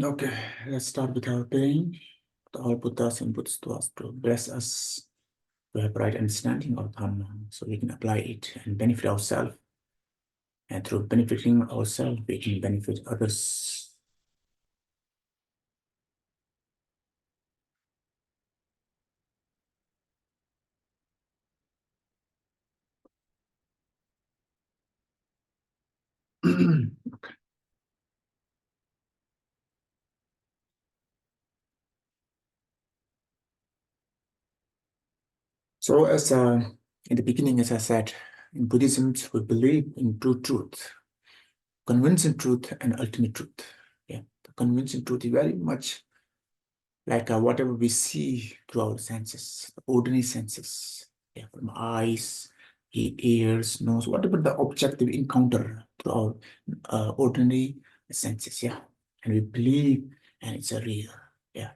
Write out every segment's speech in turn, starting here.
Okay, let's start with our praying to all Buddhas and Bodhisattvas to bless us to have right understanding of Dharma so we can apply it and benefit ourselves. And through benefiting ourselves, we can benefit others. Okay. So, as in the beginning, as I said, in Buddhism, we believe in two truth, convincing truth and ultimate truth. Yeah, the convincing truth is very much like whatever we see through our senses, the ordinary senses, yeah, from eyes, ears, nose, whatever the object we encounter through our ordinary senses, yeah, and we believe, and it's a real, yeah,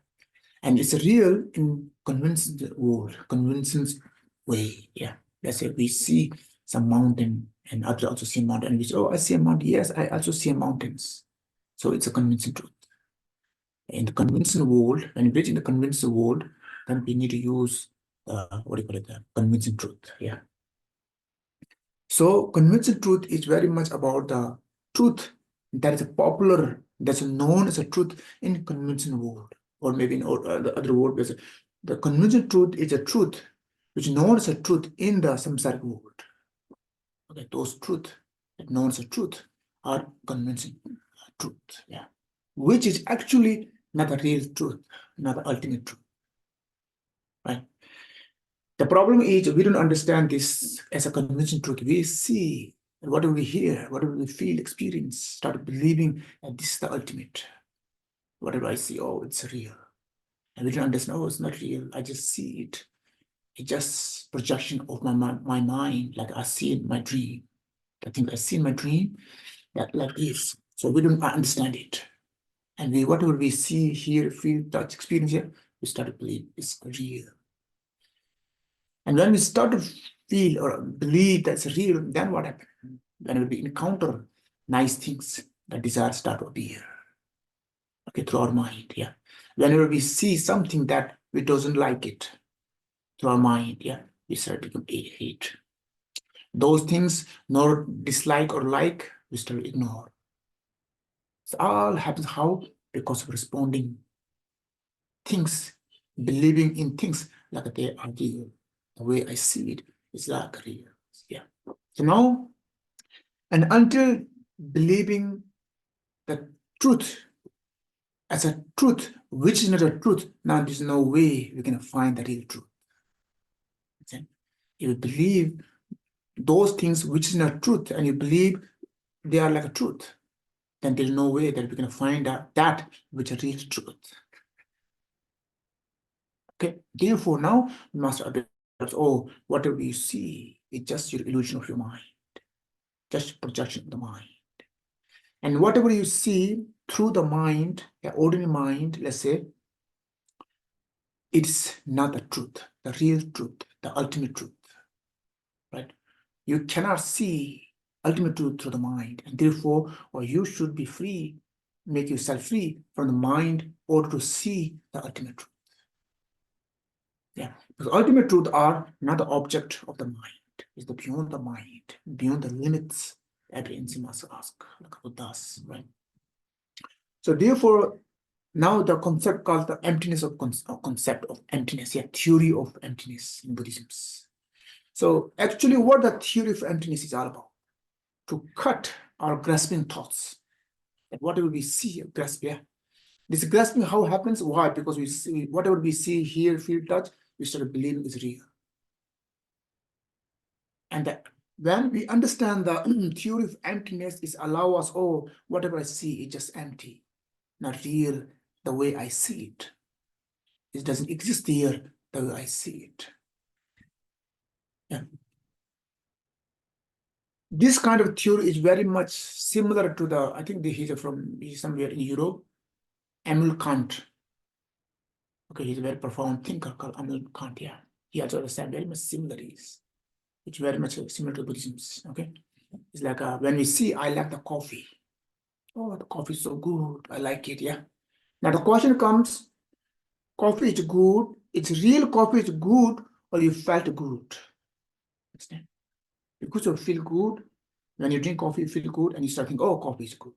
and it's a real in convincing the world, convincing way, yeah. Let's say we see some mountain, and others also see a mountain, and we say, "Oh, I see a mountain." Yes, I also see mountains. So it's a convincing truth. In the convincing world, when we reach in the convincing world, then we need to use what do you call it, the convincing truth. Yeah. So convincing truth is very much about the truth that is popular, that's known as a truth in convincing world, or maybe in the other word, the convincing truth is a truth which is known as a truth in the samsaric world. Okay, those truth that known as a truth are convincing truth. Yeah, which is actually not the real truth, not the ultimate truth, right? The problem is we don't understand this as a convincing truth. We see, and whatever we hear, whatever we feel, experience, start believing that this is the ultimate. Whatever I see, oh, it's real. And we don't understand, oh, it's not real. I just see it. It's just projection of my mind, like I see in my dream. I think I see in my dream that like this. So we don't understand it. And whatever we see, hear, feel, touch, experience here, we start to believe it's real. And when we start to feel or believe that's real, then what happens? Whenever we encounter nice things, the desires start to appear. Okay, through our mind, yeah. Whenever we see something that we doesn't like it, through our mind, yeah, we start to become hate. Those things, nor dislike or like, we start to ignore. So all happens how? Because of responding things, believing in things like they are real. The way I see it is like real. Yeah. So now, and until believing the truth as a truth, which is not a truth, now there's no way we can find the real truth. Okay? If you believe those things which is not truth, and you believe they are like a truth, then there's no way that we can find out that which is real truth. Okay, therefore now we must address, oh, whatever you see is just your illusion of your mind, just projection of the mind. And whatever you see through the mind, the ordinary mind, let's say, it's not the truth, the real truth, the ultimate truth, right? You cannot see ultimate truth through the mind, and therefore, or you should be free, make yourself free from the mind in order to see the ultimate truth. Yeah, because ultimate truth are not the object of the mind, it's the beyond the mind, beyond the limits apprehension must ask, like Buddhas, right? So therefore, now the concept called the emptiness of concept of emptiness, yeah, theory of emptiness in Buddhism. So actually what the theory of emptiness is all about, to cut our grasping thoughts, that whatever we see, grasp, yeah. This grasping how happens, why? Because we see whatever we see, hear, feel, touch, we start believing is real. And that when we understand the theory of emptiness is allow us, oh, whatever I see is just empty, not real the way I see it. It doesn't exist here the way I see it. Yeah. This kind of theory is very much similar to the, I think he's somewhere in Europe, Emil Kant. Okay, he's a very profound thinker called Emil Kant, yeah. He also understands very much similarities, which very much similar to Buddhism, okay? It's like when we see, I like the coffee. Oh, the coffee is so good, I like it, yeah. Now the question comes, coffee is good, it's real coffee is good, or you felt good? Understand? Because you feel good, when you drink coffee, you feel good, and you start thinking, oh, coffee is good.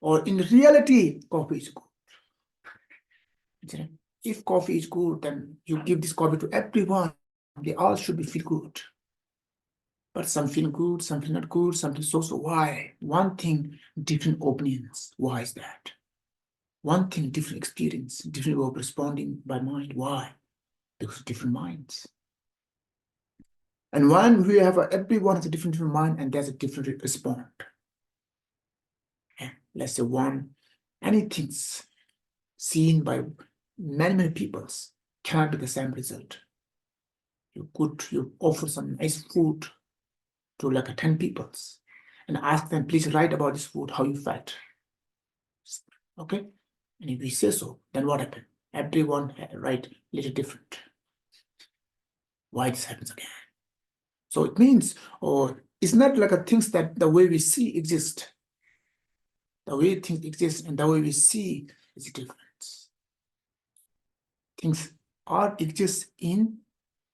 Or in reality, coffee is good. Understand? If coffee is good, then you give this coffee to everyone. They all should be feel good. But some feel good, some feel not good, some feel so. Why? One thing, different opinions. Why is that? One thing, different experience, different way of responding by mind. Why? Because different minds. And when we have everyone has a different mind, and there's a different response. Let's say anything's seen by many peoples cannot be the same result. You offer some nice food to like 10 peoples and ask them, please write about this food, how you felt. Okay? And if we say so, then what happened? Everyone write a little different. Why this happens again? So it means, it's not like a things that the way we see exist. The way things exist and the way we see is different. Things are exist in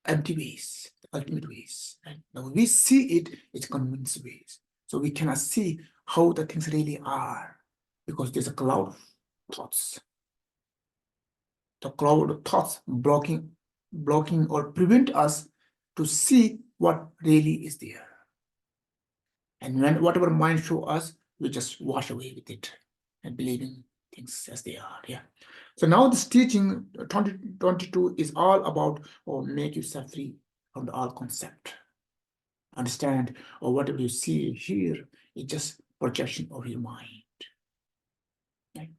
empty ways, ultimate ways. And the way we see it is convinced ways. So we cannot see how the things really are because there's a cloud of thoughts. The cloud of thoughts blocking or prevent us to see what really is there. And when whatever mind show us, we just wash away with it and believing things as they are. Yeah. So now this teaching 2022 is all about make yourself free from the all concept. Understand, or whatever you see here is just projection of your mind. Okay.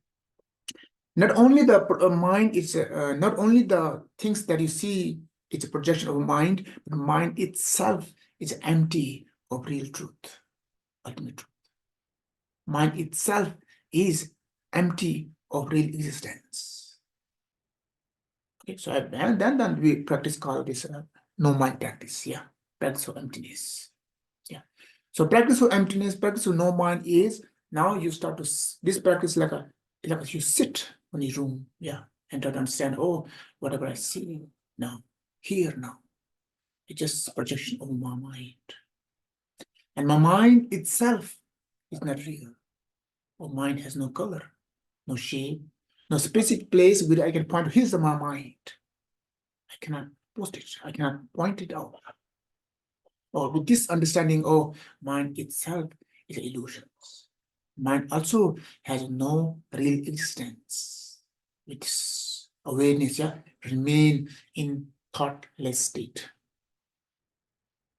Not only the mind is not only the things that you see, it's a projection of mind, but mind itself is empty of real truth, ultimate truth. Mind itself is empty of real existence. Okay, so and then we practice call this no mind practice. Yeah, practice of emptiness. Yeah, so practice of emptiness, practice of no mind is now you start to this practice like you sit in your room. Yeah, and try to understand. Oh, whatever I see now, here now, it's just a projection of my mind, and my mind itself is not real. Or mind has no color, no shape, no specific place where I can point to. Here's my mind. I cannot post it. I cannot point it out. Or with this understanding, mind itself is illusions. Mind also has no real existence. With this awareness, remain in thoughtless state.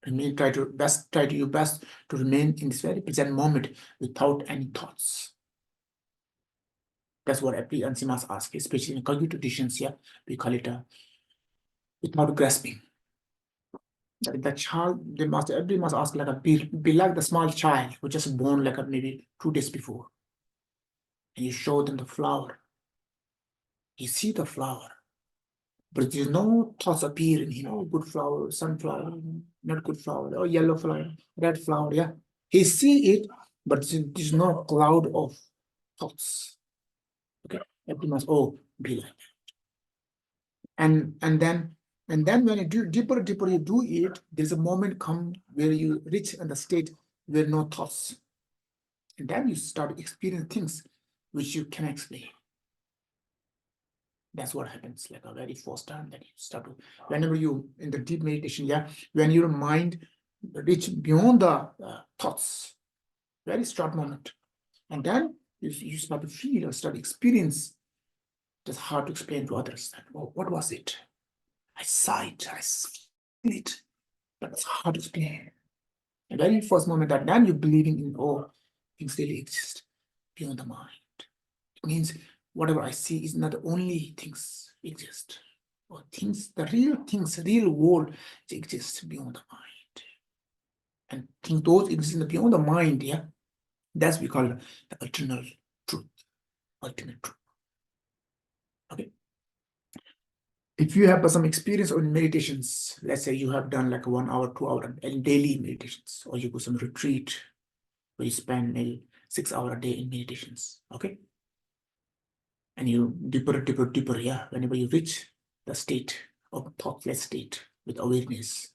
Try to your best to remain in this very present moment without any thoughts. That's what every auntie must ask, especially in cognitive traditions. Yeah, we call it without grasping. The child, everybody must ask like be like the small child who just born like maybe 2 days before, and you show them the flower. You see the flower, but there's no thoughts appearing. Good flower, sunflower, not good flower, or yellow flower, red flower. Yeah, he see it, but there's no cloud of thoughts. Okay, everybody must be like that. And then when you do deeper you do it, there's a moment come where you reach in the state where no thoughts, and then you start experiencing things which you can explain. That's what happens like a very first time that you start to, whenever you in the deep meditation, when your mind reach beyond the thoughts, very short moment, and then you start to feel or start to experience. It's hard to explain to others that, what was it? I saw it, I feel it, but it's hard to explain. The very first moment that then you're believing in, things really exist beyond the mind. It means whatever I see is not the only things exist, or the real world exists beyond the mind. And things those exist in the beyond the mind, that's we call the eternal truth, ultimate truth. Okay. If you have some experience on meditations, let's say you have done like 1 hour, 2 hour and daily meditations, or you go some retreat where you spend maybe 6 hours a day in meditations. Okay. And you deeper, yeah. Whenever you reach the state of thoughtless state with awareness,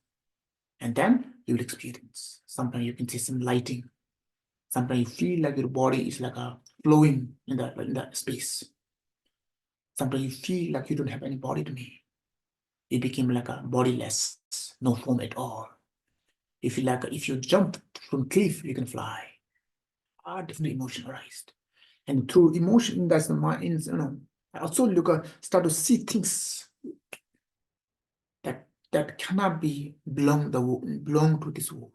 and then you will experience. Sometimes you can see some lighting. Sometimes you feel like your body is like a flowing in that space. Sometimes you feel like you don't have any body to me. You became like a bodiless, no form at all. You feel like if you jump from cliff, you can fly. Different emotion arise. And through emotion, that's the mind, I also start to see things that cannot be belong to this world.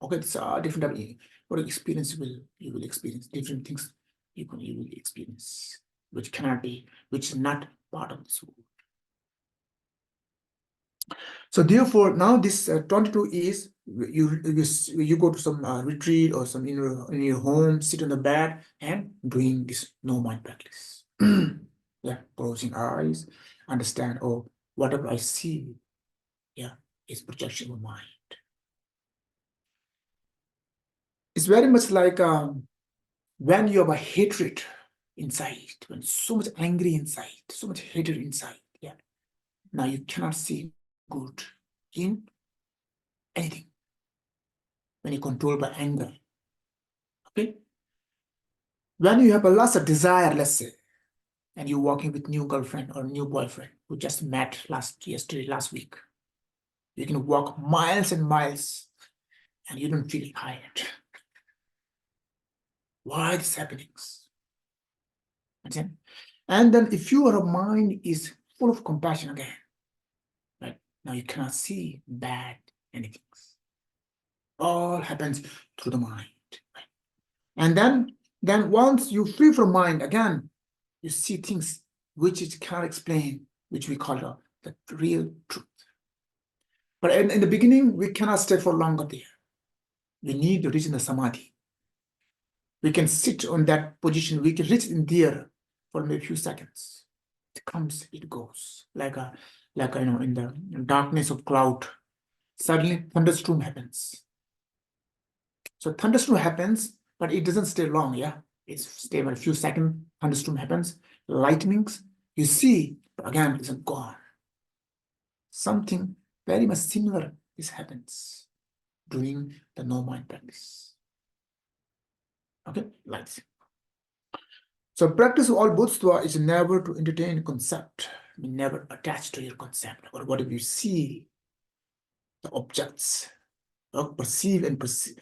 Okay, it's a different type of experience you will experience different things you will experience, which cannot be, which is not part of this world. So therefore, now this 22 is you go to some retreat or some in your home, sit on the bed and doing this no mind practice. Yeah, closing eyes, understand, oh, whatever I see, yeah, is projection of mind. It's very much like when you have a hatred inside, when so much angry inside, so much hatred inside, yeah. Now you cannot see good in anything when you're controlled by anger. Okay? When you have a lots of desire, let's say, and you're walking with new girlfriend or new boyfriend who just met last week, you can walk miles and miles and you don't feel tired. Why this happening? And then if your mind is full of compassion again, right? Now you cannot see bad anything. All happens through the mind. Right? And then once you free from mind again, you see things which it cannot explain, which we call the real truth. But in the beginning, we cannot stay for longer there. We need to reach in the samadhi. We can sit on that position. We can reach in there for maybe a few seconds. It comes, it goes, like in the darkness of cloud. Suddenly, thunderstorm happens. So thunderstorm happens, but it doesn't stay long. Yeah, it's stay for a few seconds. Thunderstorm happens, lightnings. You see, but again, it's gone. Something very much similar this happens during the no mind practice. Okay, like this. So practice of all Bodhisattvas is never to entertain concept, never attach to your concept, or whatever you see, the objects, perceive and perceive.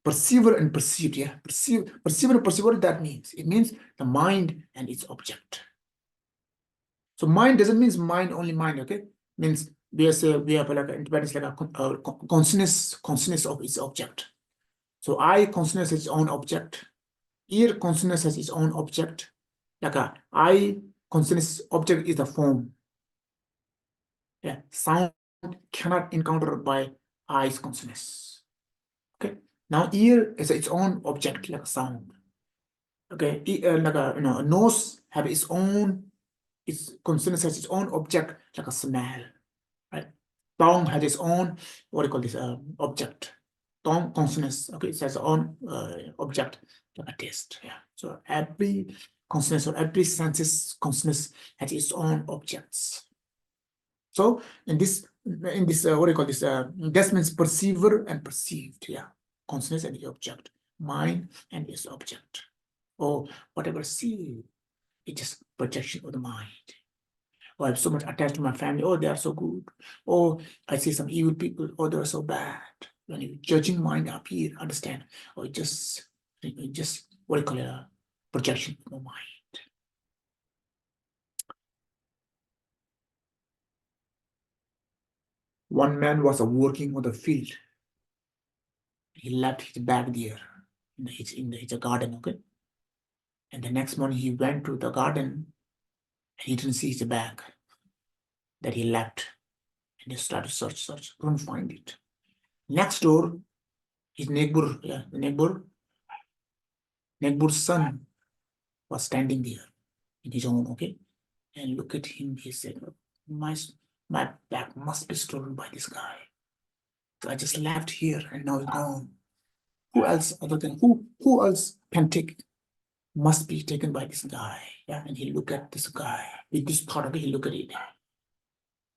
Perceiver and perceived, yeah. Perceiver and perceiver, what that means? It means the mind and its object. So mind doesn't mean mind only mind, okay? Means we have like a consciousness of its object. So eye consciousness has its own object. Ear consciousness has its own object. Like a eye consciousness object is the form. Yeah, sound cannot encounter by eye's consciousness. Okay. Now ear is its own object, like a sound. Okay, like a nose have its consciousness has its own object, like a smell, right? Tongue has its own, what do you call this, object. Tongue consciousness, okay, it has its own object, like a taste. Yeah. So every consciousness or every senses consciousness has its own objects. So in this what do you call this? That means perceiver and perceived. Yeah, consciousness and the object, mind and its object, or whatever see, it's just projection of the mind. Oh, I'm so much attached to my family. Oh, they are so good. Oh, I see some evil people. Oh, they're so bad. When you judging mind up here, understand? Or just what do you call it? A projection of the mind. One man was working on the field. He left his bag there in his garden, okay? And the next morning he went to the garden and he didn't see his bag that he left. And he started search, couldn't find it. Next door, his neighbor's son was standing there in his own, okay? And look at him, he said, my bag must be stolen by this guy. So I just left here and now it's gone. Who else other than who else can take it? must be taken by this guy. Yeah, and he look at this guy with this thought. Okay, he look at it,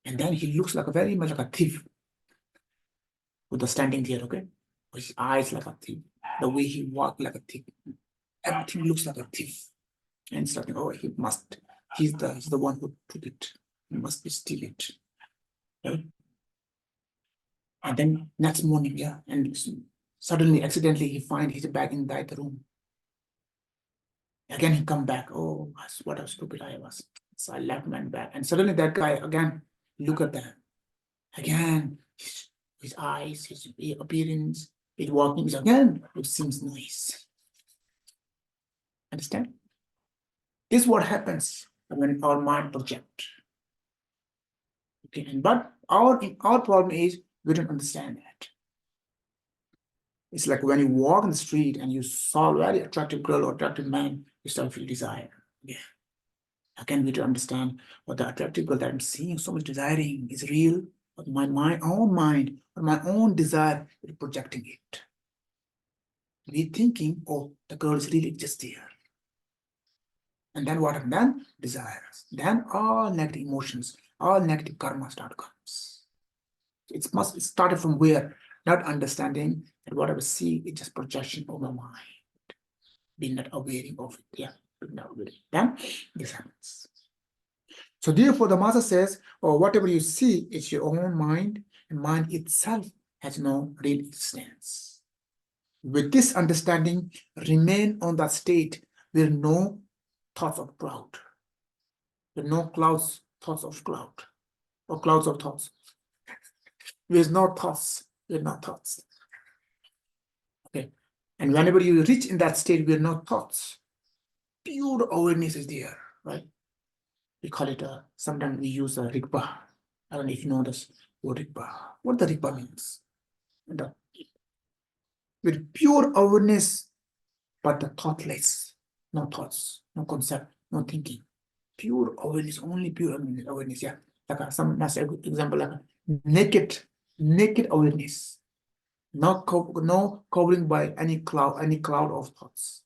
and then he looks like a very much like a thief with the standing there. Okay, with his eyes like a thief, the way he walk like a thief, everything looks like a thief. And starting, oh, he must. He's the one who took it. He must be steal it. Right? And then next morning, yeah, and suddenly, accidentally, he find his bag in that room. Again, he come back. Oh, what a stupid I was. So I left my bag. And suddenly that guy again, look at that. Again, his eyes, his appearance, his walking is again, it seems nice. Understand? This is what happens when our mind project. Okay, but our problem is we don't understand that. It's like when you walk in the street and you saw a very attractive girl or attractive man, you start to feel desire. Yeah. Again, we to understand what the attractive girl that I'm seeing, so much desiring is real, but my own mind or my own desire is projecting it. We thinking, oh, the girl is really just there. And then what happened? Then desires. Then all negative emotions, all negative karma start comes. It started from where? Not understanding that whatever see is just projection of my mind. Being not aware of it. Yeah, not aware. Then this happens. So therefore, the master says, or whatever you see is your own mind, and mind itself has no real existence. With this understanding, remain on that state where no thoughts of cloud, where no thoughts of cloud, or clouds of thoughts. There's no thoughts, there's no thoughts. Okay. And whenever you reach in that state where no thoughts, pure awareness is there, right? We call it sometimes we use a rigpa. I don't know if you know this word rigpa. What the rigpa means? With pure awareness, but the thoughtless, no thoughts, no concept, no thinking. Pure awareness, only pure awareness. Yeah, like some nice example, like naked awareness, no covering by any cloud of thoughts.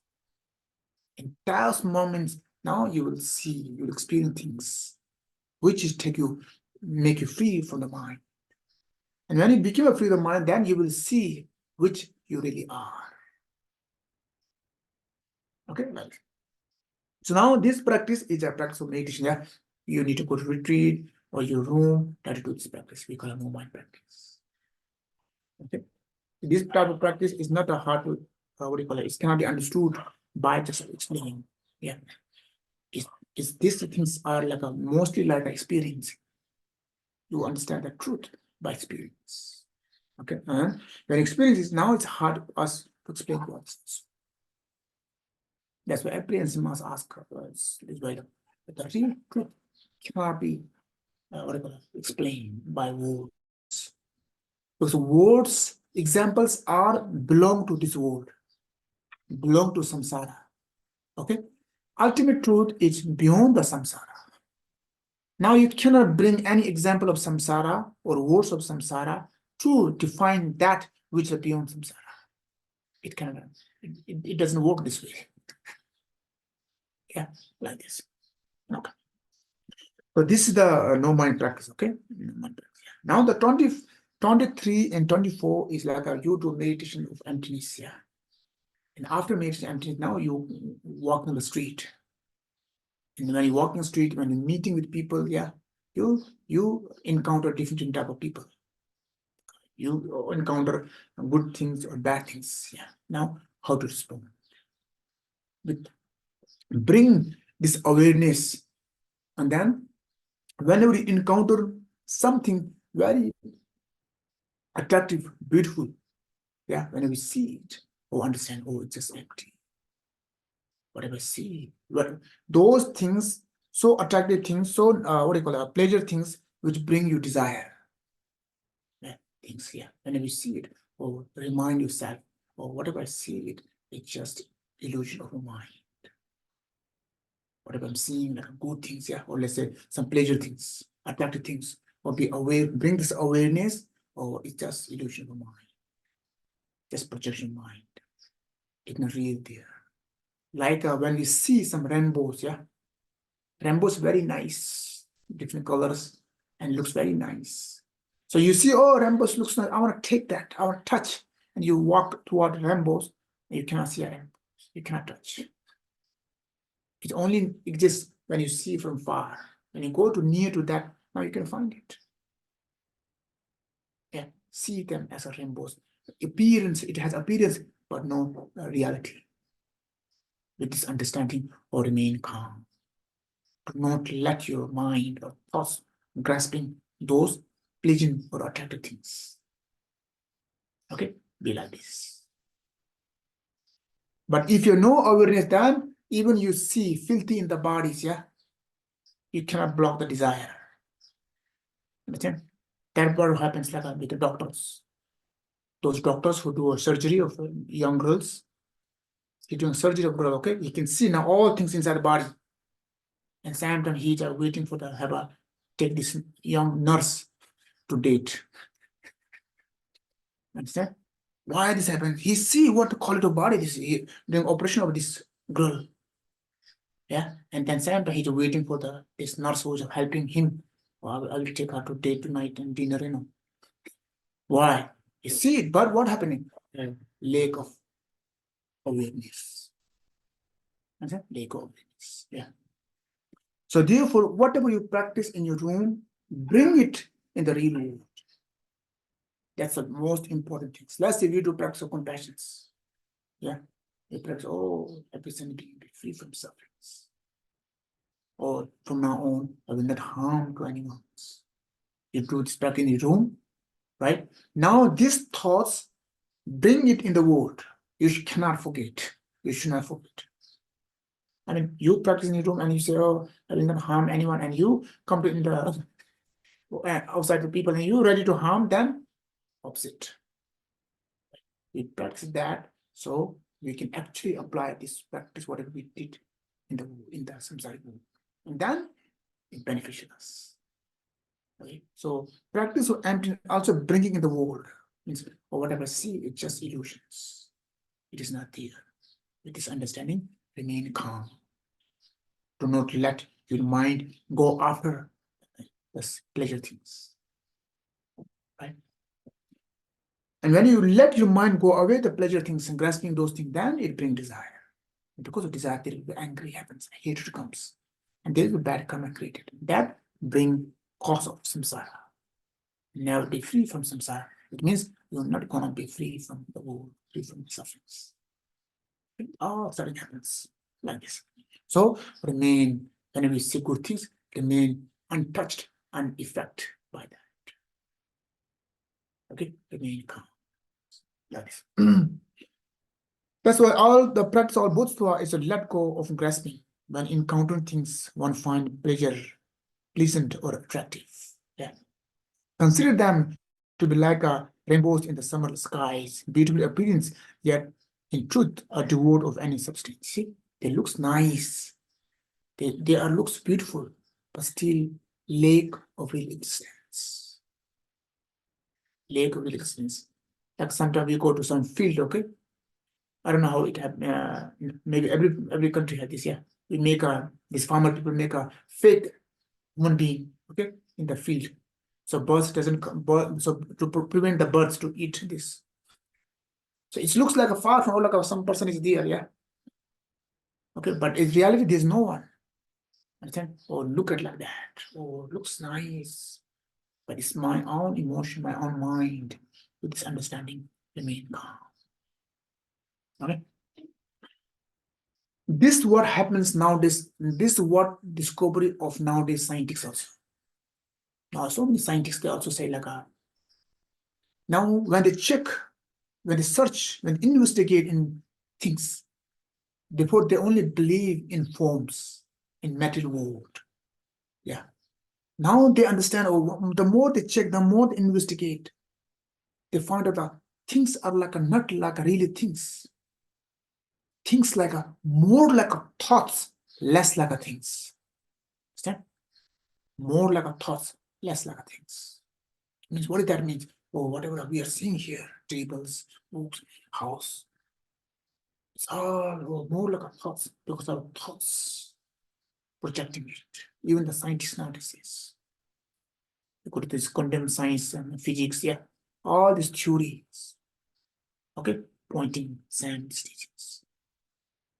In those moments, now you will see, you will experience things which is make you free from the mind. And when you become free of the mind, then you will see which you really are. Okay, right. So now this practice is a practice of meditation. Yeah, you need to go to retreat or your room to do this practice. We call it no mind practice. Okay, this type of practice is not a hard to what do you call it? It cannot be understood by just explaining. Yeah, these things are like mostly like experience. You understand the truth by experience. Okay, and when experience is now, it's hard for us to explain to us. That's why appearance must ask is why the real truth cannot be explained by words. Because words, examples belong to this world, belong to samsara. Okay? Ultimate truth is beyond the samsara. Now you cannot bring any example of samsara or words of samsara to define that which is beyond samsara. It cannot. It doesn't work this way. Yeah, like this. Okay. So this is the no mind practice. Okay. Now the 23 and 24 is like you do meditation of emptiness. Yeah. And after meditation emptiness, now you walk on the street. And when you walk in the street, when you're meeting with people, yeah, you encounter different type of people. You encounter good things or bad things. Yeah. Now, how to respond? Bring this awareness, and then whenever you encounter something very attractive, beautiful, yeah, whenever we see it, or understand, oh, it's just empty. Whatever I see, those things, so attractive things, so what do you call it, pleasure things, which bring you desire. Yeah, things here. Whenever you see it, or remind yourself, or whatever I see it, it's just illusion of a mind. Whatever I'm seeing, like good things, yeah, or let's say some pleasure things, attractive things, or be aware, bring this awareness, or it's just illusion of a mind, just projection mind. It's not real there. Like when we see some rainbows, yeah, rainbows very nice, different colors, and looks very nice. So you see, oh, rainbows looks nice. I want to take that. I want to touch. And you walk toward rainbows. You cannot see a rainbow. You cannot touch. It only exists when you see from far. When you go to near to that, now you can find it. Yeah, see them as a rainbows. Appearance, it has appearance, but no reality. With this understanding, or remain calm. Do not let your mind or thoughts grasping those pleasing or attractive things. Okay, be like this. But if you know awareness, then even you see filthy in the bodies, yeah, you cannot block the desire. Understand? That's what happens like with the doctors. Those doctors who do a surgery of young girls, he's doing surgery of girl, okay? You can see now all things inside the body. And sometimes he's waiting for the have a take this young nurse to date. Understand? Why this happens? He see what the quality of body this is doing operation of this girl. Yeah, and then sometimes he's waiting for this nurse who's helping him. Oh, I will take her to date tonight and dinner, you know. Why? You see it, but what happening? Lack of awareness. Understand? Lack of awareness. Yeah. So therefore, whatever you practice in your room, bring it in the real world. That's the most important thing. Let's say we do practice of compassion. Yeah. You practice, oh, everything be free from sufferings. Or from now on, I will not harm to anyone else. You do this back in your room, right? Now these thoughts, bring it in the world. You cannot forget. You should not forget. I mean, you practice in your room and you say, oh, I will not harm anyone, and you come to in the outside the people and you ready to harm them, opposite. We practice that, so we can actually apply this practice, whatever we did in the samsaric world. And then it beneficial us. Okay? So practice of emptiness, also bringing in the world, means or whatever I see, it's just illusions. It is not there. With this understanding, remain calm. Do not let your mind go after the pleasure things. Right? And when you let your mind go away the pleasure things and grasping those things, then it brings desire. And because of desire, there will be anger happens, hatred comes, and there will be bad karma created. That bring cause of samsara. Never be free from samsara. It means you're not gonna be free from the world, free from the sufferings. All sudden happens like this. So remain, when we see good things, remain untouched, unaffected by that. Okay, remain calm. Like this. That's why all the practice of Bodhisattvas is to let go of grasping. When encountering things, one find pleasure pleasant or attractive. Yeah. Consider them to be like rainbows in the summer skies, beautiful appearance, yet in truth are devoid of any substance. See, they looks nice. They are looks beautiful, but still lack of real existence. Lack of real existence. Like sometimes we go to some field, okay? I don't know how it happened. Maybe every country has this. Yeah, we make this farmer people make a fake human being, okay, in the field, so birds doesn't come. So to prevent the birds to eat this. So it looks like a far from like some person is there. Yeah. Okay, but in reality, there's no one. Understand? Oh, look at like that. Oh, looks nice. But it's my own emotion, my own mind. With this understanding, remain calm. Okay. This what happens nowadays. This is what discovery of nowadays scientists also. Now, so many scientists they also say like now when they check, when they search, when they investigate in things, before they only believe in forms in material world. Yeah. Now they understand. Oh, the more they check, the more they investigate, they find out that things are like not like really things. Things like more like thoughts, less like things. Understand? More like thoughts, less like things. Means what does that mean? Oh, whatever we are seeing here, tables, books, house. It's all more like a thoughts, because our thoughts projecting it. Even the scientists nowadays says, you go to this condemned science and physics, yeah, all these theories, okay, pointing same teachings.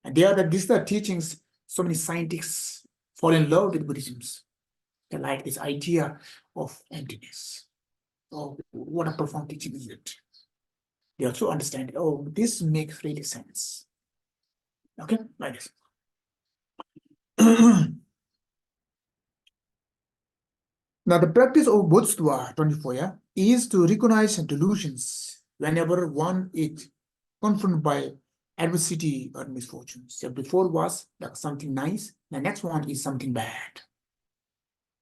And these are the teachings so many scientists fall in love with Buddhism. They like this idea of emptiness. Oh, what a profound teaching is it? They also understand, oh, this makes really sense. Okay, like this. Now, the practice of Bodhisattvas 24, yeah, is to recognize delusions whenever one is confronted by adversity or misfortunes. So before was like something nice, the next one is something bad.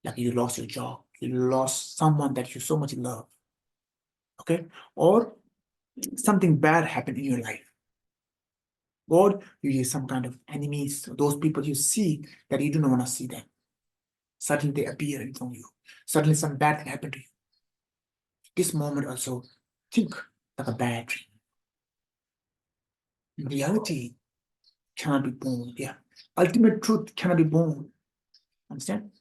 Like you lost your job, you lost someone that you so much love. Okay, or something bad happened in your life. Or you hear some kind of enemies, those people you see that you do not want to see them. Suddenly they appear in front of you. Suddenly some bad thing happened to you. This moment also think like a bad dream. Reality cannot be born. Yeah. Ultimate truth cannot be born. Understand?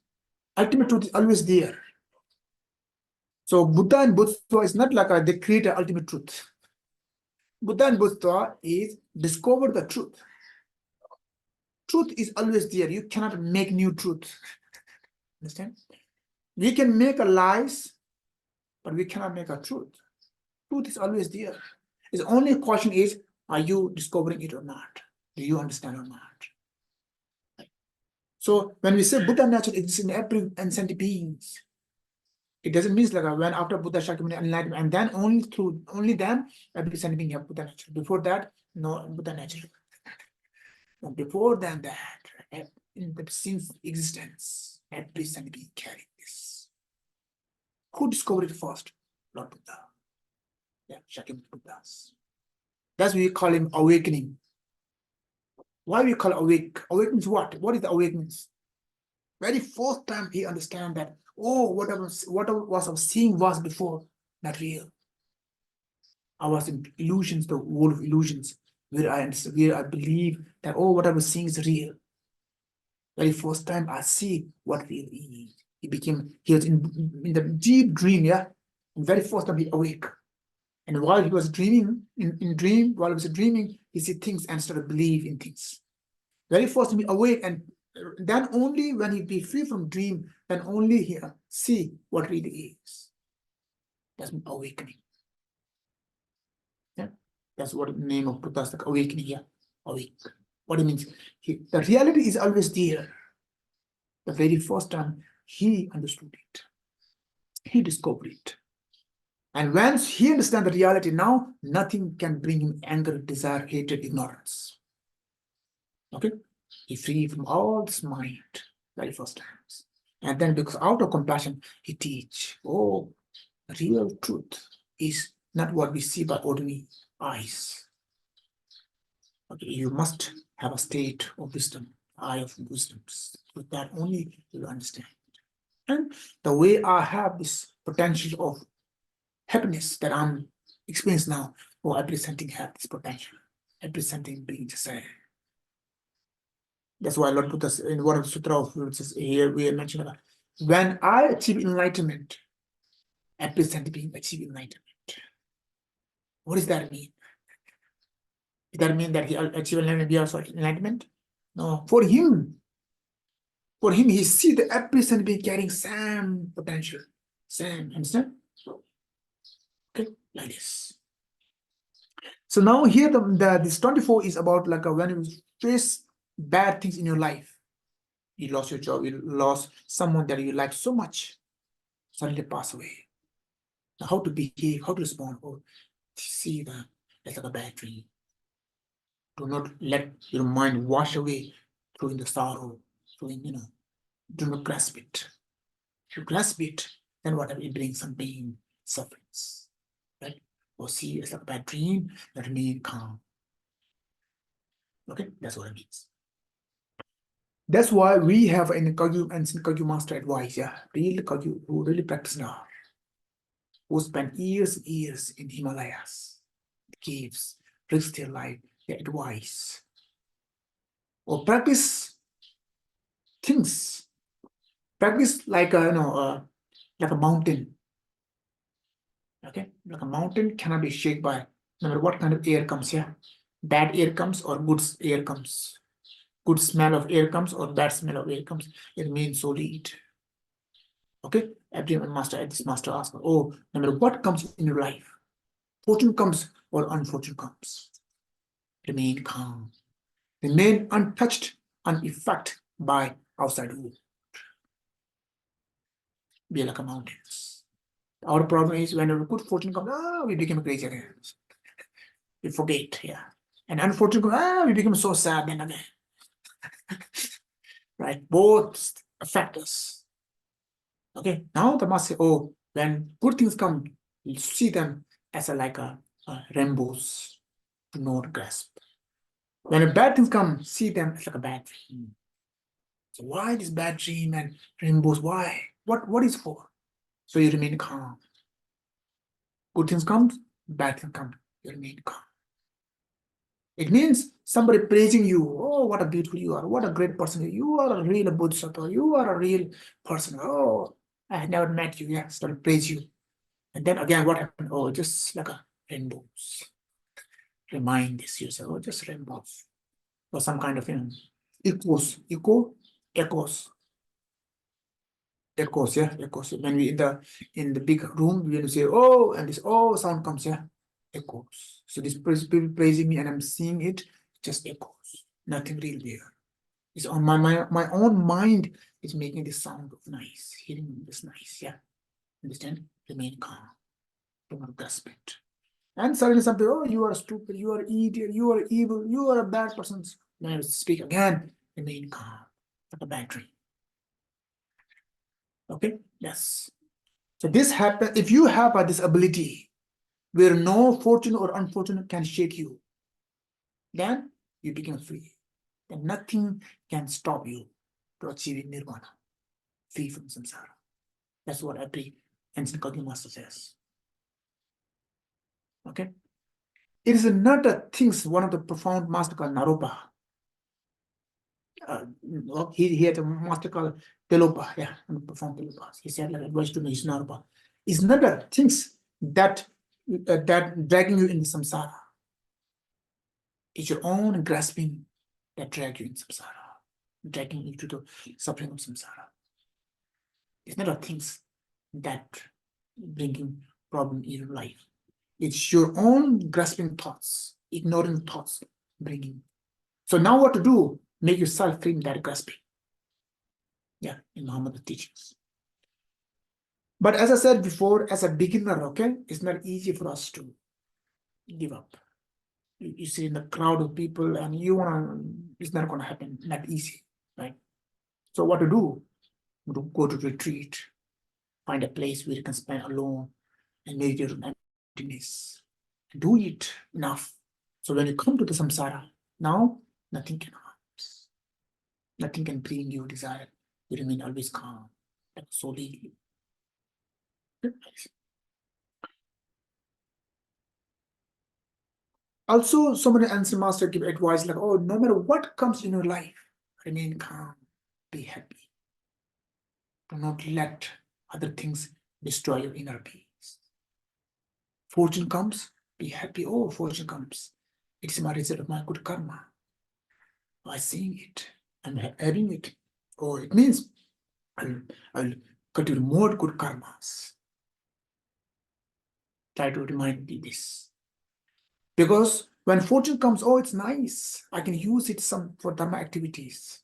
Ultimate truth is always there. So Buddha and Bodhisattva is not like they create an ultimate truth. Buddha and Bodhisattva is discover the truth. Truth is always there. You cannot make new truth. Understand? We can make a lies, but we cannot make a truth. Truth is always there. The only question is, are you discovering it or not? Do you understand or not? So when we say Buddha nature exists in every sentient beings, it doesn't mean like when after Buddha Shakyamuni enlightenment, and then only then every sentient being have Buddha nature. Before that, no Buddha nature. But before than that, in the since existence, every sentient being carrying this. Who discovered it first? Lord Buddha. Yeah, Shakyamuni Buddhas. That's why we call him awakening. Why we call awake? Awake means what? What is the awakeness? Very first time he understand that, oh, what I was seeing was before not real. I was in illusions, the world of illusions, where I believe that, oh, what I was seeing is real. Very first time I see what real is. He was in the deep dream, yeah. And very first time he awake. And while he was dreaming, while he was dreaming, he see things and started believe in things. Very first time he awake, and then only when he be free from dream, then only he see what really is. That's awakening. Yeah, that's what the name of Buddha is, like awakening. Yeah, awake. What it means? The reality is always there. The very first time he understood it, he discovered it. And once he understands the reality, now nothing can bring him anger, desire, hatred, ignorance. Okay? He free from all this mind, very first times. And then because out of compassion, he teach, oh, real truth is not what we see by ordinary eyes. Okay, you must have a state of wisdom, eye of wisdom. With that only you will understand. And the way I have this potential of happiness that I'm experiencing now, or every something have this potential. Every something being just a. That's why Lord Buddha in one of the sutra of which is here we mentioned about when I achieve enlightenment, every sentient being achieve enlightenment. What does that mean? Does that mean that he achieve enlightenment, we also enlightenment? No, for him, he see the every sentient being carrying same potential, same, understand? Okay, like this. So now here this 24 is about like when you face bad things in your life. You lost your job, you lost someone that you like so much, suddenly pass away. Now how to behave, how to respond, or see that it's like a bad dream. Do not let your mind wash away through the sorrow, through do not grasp it. If you grasp it, then whatever it brings some pain, sufferings, right? Or see it's like a bad dream, that remain calm. Okay, that's what it means. That's why we have in Kagyu and Kagyu master advice, yeah, real Kagyu who really practice now, who spend years and years in Himalayas, caves, risk their life, the advice, or practice things. Practice like like a mountain. Okay, like a mountain cannot be shaken by no matter what kind of air comes here. Bad air comes or good air comes. Good smell of air comes or bad smell of air comes. It means solid. Okay, everyone master, this master asks, oh, no matter what comes in your life, fortune comes or unfortune comes, remain calm, remain untouched, unaffected by outside world. Be like a mountains. Our problem is when a good fortune comes, we become crazy again. We forget, yeah. And unfortunate comes, we become so sad then again. Right? Both affect us. Okay. Now the master, oh, when good things come, you see them as like a rainbows to not grasp. When a bad things come, see them as like a bad dream. So why this bad dream and rainbows? Why? What is for? So you remain calm. Good things come, bad things come. You remain calm. It means somebody praising you. Oh, what a beautiful you are. What a great person. You are a real Bodhisattva. You are a real person. Oh, I had never met you. Yeah, started praise you. And then again, what happened? Oh, just like a rainbows. Remind this yourself. Oh, just rainbows. Or some kind of, echoes. Echoes. Echoes, yeah, echoes. When we in the big room, we say, oh, and this oh sound comes, yeah. Echoes. So this people praising me and I'm seeing it, just echoes. Nothing real there. It's on my own mind is making this sound of nice, hearing this nice, yeah. Understand? Remain calm. Do not grasp it. And suddenly something, oh, you are stupid, you are idiot, you are evil, you are a bad person. Now speak again, remain calm. Like a battery. Okay, yes. So this happens if you have this ability where no fortune or unfortune can shake you, then you become free. Then nothing can stop you to achieving nirvana, free from samsara. That's what every ancient Kagyu master says. Okay? It is not a things, one of the profound master called Naropa. He had a master called Telopa, yeah, profound Telopa. He said like advice to me is Naropa. It's not a things that dragging you in the samsara. It's your own grasping that drag you in samsara, dragging you to the suffering of samsara. It's not a things that bringing problem in your life. It's your own grasping thoughts, ignoring thoughts, bringing. So now what to do? Make yourself free in that grasping. Yeah, in Muhammad's teachings. But as I said before, as a beginner, okay, it's not easy for us to give up. You see in the crowd of people and you wanna, it's not gonna happen, not easy, right? So what to do? To go to retreat, find a place where you can spend alone and meditate on emptiness. Do it enough. So when you come to the samsara, now nothing can harm. Nothing can bring you desire. You remain always calm, like solely. Also, so many ancient masters give advice like, oh, no matter what comes in your life, remain calm, be happy. Do not let other things destroy your inner peace. Fortune comes, be happy. Oh, fortune comes. It's my result of my good karma. By seeing it and having it. Oh, it means I'll continue more good karmas. Try to remind me this. Because when fortune comes, oh, it's nice. I can use it for dharma activities.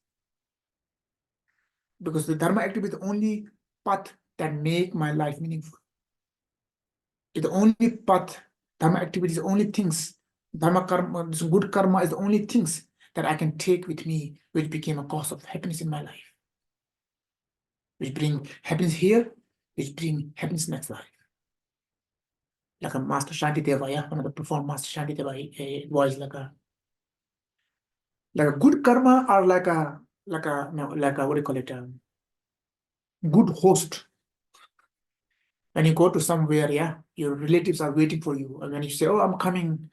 Because the dharma activity is the only path that make my life meaningful. It's the only path, dharma activity is the only things, dharma karma, this good karma is the only things that I can take with me, which became a cause of happiness in my life. Which bring happiness here, which bring happiness next life. Like a Master Shantideva, yeah, one of the profound Master Shantideva, it was like a good karma or like a what do you call it? Good host. When you go to somewhere, yeah, your relatives are waiting for you. And when you say, oh, I'm coming,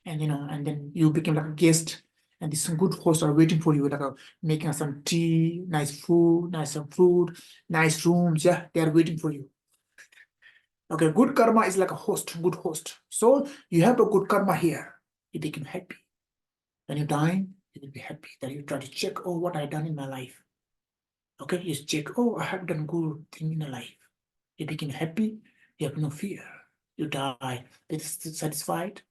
and and then you became like a guest, and some good hosts are waiting for you, like making some tea, nice food, nice rooms. Yeah, they are waiting for you. Okay, good karma is like a host, good host. So you have a good karma here. You become happy. When you die, you will be happy. Then you try to check, oh, what I done in my life. Okay, you check, oh, I have done good thing in my life. You become happy. You have no fear. You die. It's satisfied.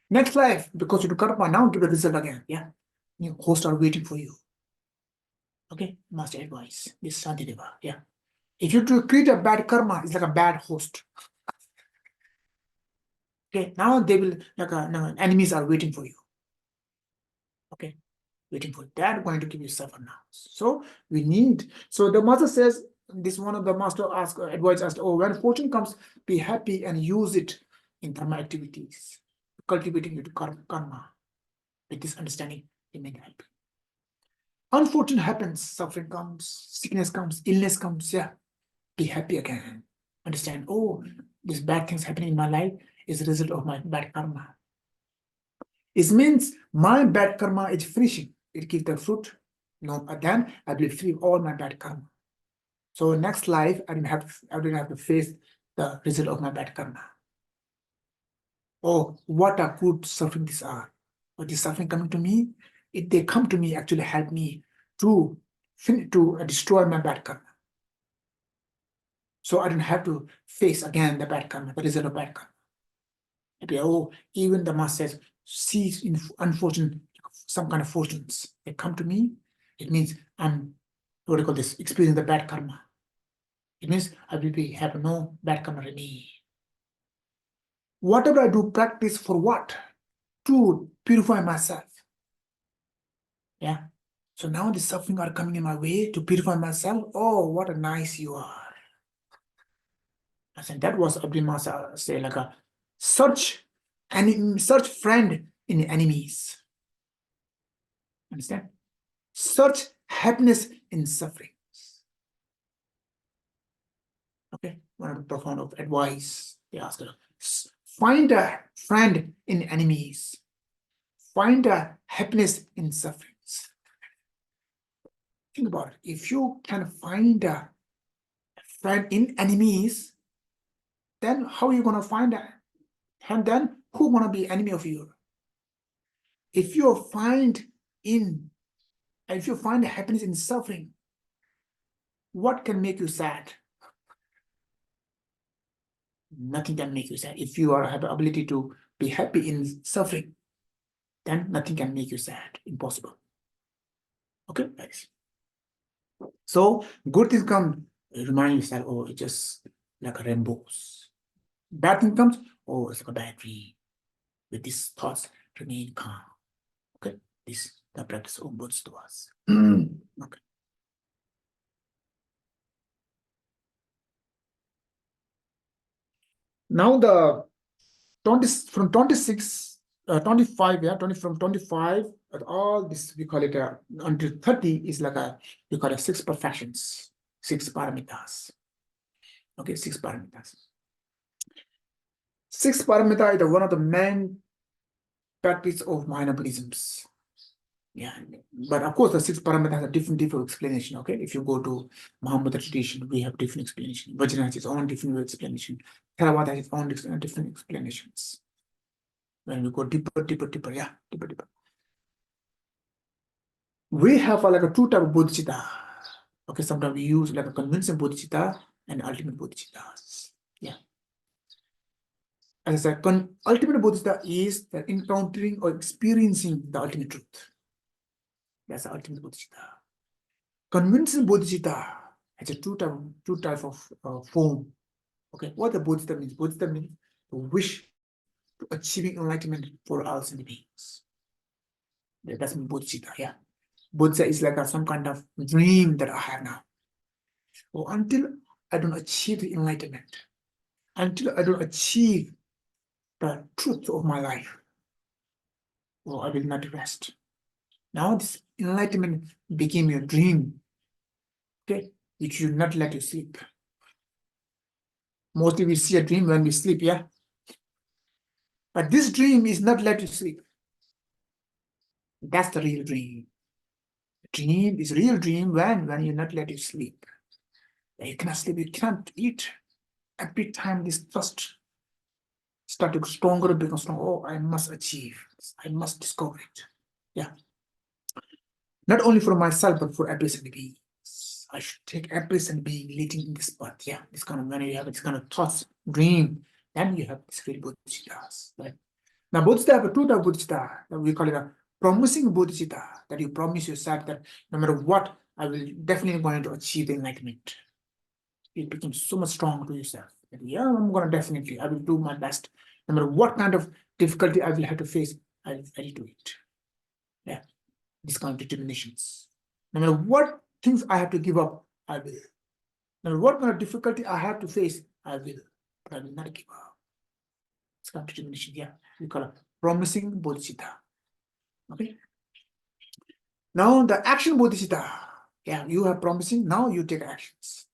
Next life, because you do karma, now give the result again. Yeah, new hosts are waiting for you. Okay, master advice. This is Santideva. Yeah, if you do create a bad karma, it's like a bad host. Okay, now they will no, enemies are waiting for you. Okay, waiting for that, going to give you suffer now. So we need. So the master says, this one of the master ask advice asked, oh, when fortune comes, be happy and use it in dharma activities, cultivating your karma. With this understanding, remain happy. Unfortunate happens, suffering comes, sickness comes, illness comes. Yeah, be happy again. Understand, oh, this bad things happening in my life is a result of my bad karma. It means my bad karma is finishing. It gives the fruit. No, then I will be free of all my bad karma. So next life, I didn't have to face the result of my bad karma. Oh, what a good suffering these are. But this suffering coming to me, if they come to me, actually help me to destroy my bad karma. So I don't have to face again the bad karma, the result of bad karma. Maybe, oh, even the master says, see in unfortunate, some kind of fortunes, they come to me, it means I'm, what do you call this, experiencing the bad karma. It means I will have no bad karma in me. Whatever I do, practice for what? To purify myself. Yeah. So now the suffering are coming in my way to purify myself. Oh, what a nice you are. I said that was Abhimasa say like a search friend in enemies. Understand? Search happiness in suffering. Okay, one of the profound of advice they ask her. Find a friend in enemies. Find a happiness in sufferings. Think about it. If you can find a friend in enemies, then how are you going to find that? And then who going to be enemy of you? If you find happiness in suffering, what can make you sad? Nothing can make you sad. If you have the ability to be happy in suffering, then nothing can make you sad. Impossible. Okay, guys. So good things come, remind yourself, oh, it's just like a rainbows. Bad thing comes, oh, it's like a bad dream. With these thoughts, remain calm. Okay, this the practice of Bodhisattvas. Okay. Now the 20 from 26, 25, yeah, 20 from 25, all this we call it until 30 is like we call it 6 perfections, 6 paramitas. Okay, 6 paramitas. 6 paramita is one of the main practice of minor Buddhisms. Yeah, but of course the 6 paramita has a different explanation. Okay, if you go to Mahamudra tradition, we have different explanation. Vajrayana has its own different explanation. Theravada has its own different explanations. When we go deeper, yeah, deeper. We have like a 2 type of bodhicitta. Okay, sometimes we use like a convincing bodhicitta and ultimate bodhicittas. Yeah. As I said, ultimate bodhicitta is the encountering or experiencing the ultimate truth. That's the ultimate bodhicitta. Convincing bodhicitta has a two type of form. Okay, what the bodhicitta means? Bodhicitta means the wish to achieving enlightenment for all sentient beings. That's bodhicitta. Yeah, bodhicitta is like some kind of dream that I have now. So until I don't achieve the enlightenment, until I don't achieve the truth of my life, well, I will not rest. Now this enlightenment became your dream. Okay, it should not let you sleep. Mostly we see a dream when we sleep, yeah. But this dream is not let you sleep. That's the real dream. Dream is real dream when you're not let you sleep. You cannot sleep, you cannot eat. Every time this trust start to stronger, become stronger. Oh, I must achieve. I must discover it. Yeah. Not only for myself, but for every single being. I should take every single being leading in this path. Yeah, this kind of when you have this kind of thoughts, dream, then you have this real bodhisattvas. Right? Now, bodhisattva, two type of bodhisattva, we call it a promising bodhisattva, that you promise yourself that no matter what, I will definitely going to achieve the enlightenment. It becomes so much strong to yourself. Yeah, I'm going to definitely, I will do my best. No matter what kind of difficulty I will have to face, I will do it. Yeah, this kind of determinations. No matter what things I have to give up, I will. No matter what kind of difficulty I have to face, I will. But I will not give up. This kind of determination, yeah, we call it promising bodhisattva. Okay. Now the action bodhisattva. Yeah, you are promising, now you take actions.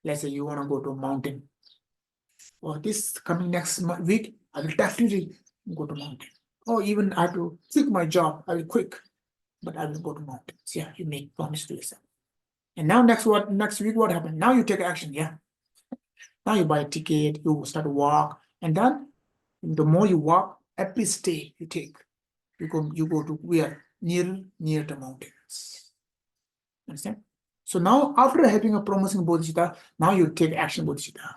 Let's say you want to go to a mountain. Or this coming next week, I will definitely go to mountain. Or even I have to quit my job, I will quit, but I will go to mountains. Yeah, you make promise to yourself. And now next week, what happened? Now you take action, yeah. Now you buy a ticket, you start to walk, and then the more you walk, every step you take, you go to where? Near the mountains. Understand? So now after having a promising bodhisattva, now you take action bodhisattva.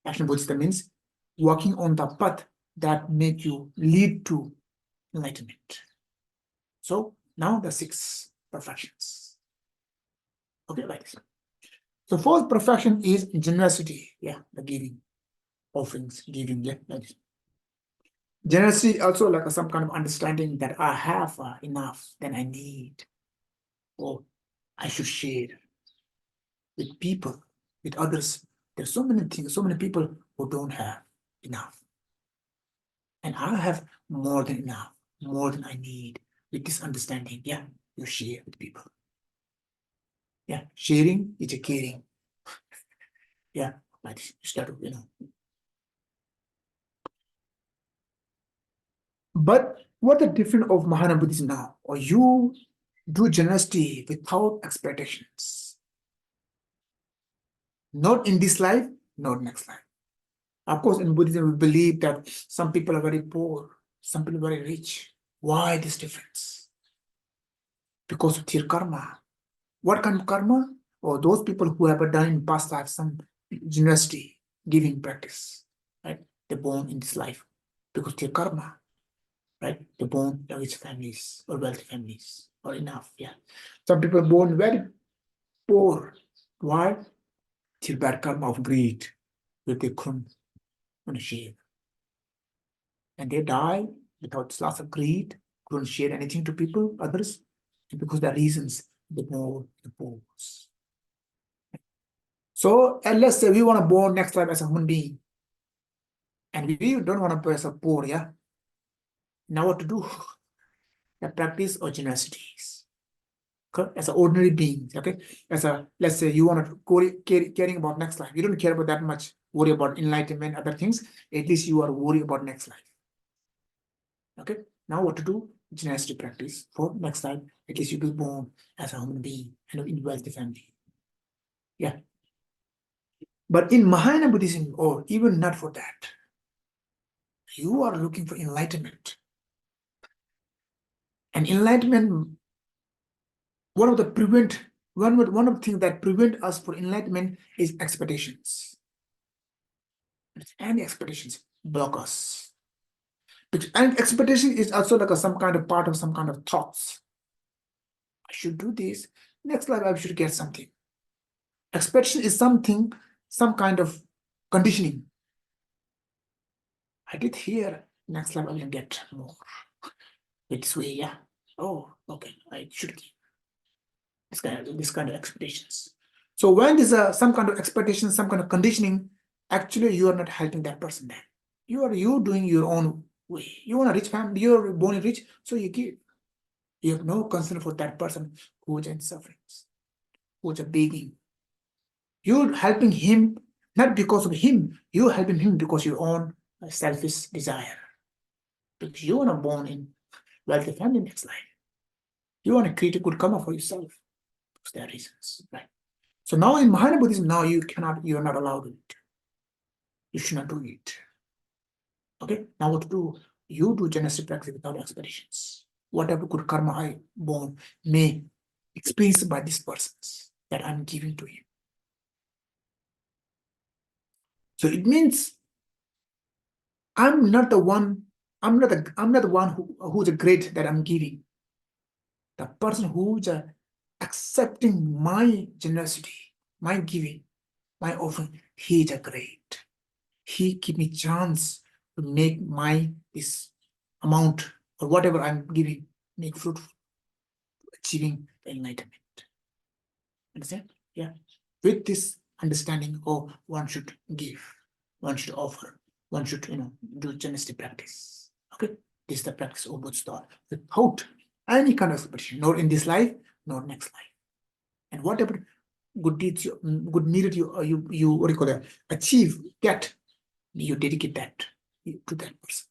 Action bodhisattva means walking on the path that make you lead to enlightenment. So now the 6 perfections. Okay, like this. So fourth perfection is generosity. Yeah, the giving, offerings, giving. Yeah, like this. Generosity also like some kind of understanding that I have enough than I need, or I should share with people, with others. There's so many things, so many people who don't have enough. And I have more than enough, more than I need. With this understanding, yeah, you share with people. Yeah, sharing is a caring. Yeah, like this, you start to, But what the difference of Mahayana Buddhism now? Or you do generosity without expectations. Not in this life, not next life. Of course, in Buddhism, we believe that some people are very poor, some people are very rich. Why this difference? Because of their karma. What kind of karma? Or those people who have done in past life some generosity, giving practice, right? They're born in this life because their karma, right? They're born in rich families or wealthy families or enough, yeah. Some people are born very poor. Why? Their bad karma of greed, where they couldn't share. And they die without lots of greed, couldn't share anything to people, others, because the reasons the more the poor. So, and let's say we want to born next life as a human being, and we don't want to be as a poor, yeah. Now what to do? The practice of generosities. Okay? As an ordinary being, okay. As a let's say you want to caring about next life, you don't care about that much. Worry about enlightenment, other things. At least you are worried about next life. Okay. Now what to do? Generosity practice for next life. At least you be born as a human being and in wealthy family. Yeah. But in Mahayana Buddhism, or even not for that, you are looking for enlightenment. And enlightenment, one of the things that prevent us for enlightenment is expectations. And expectations block us. And expectation is also like some kind of part of some kind of thoughts. I should do this. Next life I should get something. Expectation is something, some kind of conditioning. I did here, next life I will get more. This way, yeah. Oh, okay, I should keep this kind of expectations. So when there's some kind of expectation, some kind of conditioning, actually you are not helping that person then. You doing your own way. You want a rich family, you're born rich, so you give. You have no concern for that person who is in sufferings, who is begging. You're helping him not because of him, you're helping him because your own a selfish desire. Because you want to born in wealthy family next life. You want to create a good karma for yourself. For their reasons, right? So now in Mahayana Buddhism, now you are not allowed to do it. You should not do it. Okay, now what to do? You do generosity practice without expectations. Whatever good karma I born may experience by these persons that I'm giving to him. So it means I'm not the one who's a great that I'm giving. The person who's accepting my generosity, my giving, my offering, he is a great. He give me chance to make this amount or whatever I'm giving make fruitful, achieving enlightenment. Understand? Yeah. With this understanding, one should give, one should offer, one should do generosity practice. Okay, this is the practice of Bodhisattvas without any kind of expectation, nor in this life, nor next life. And whatever good deeds, good merit you what do you call that, achieve, get, you dedicate that to that person.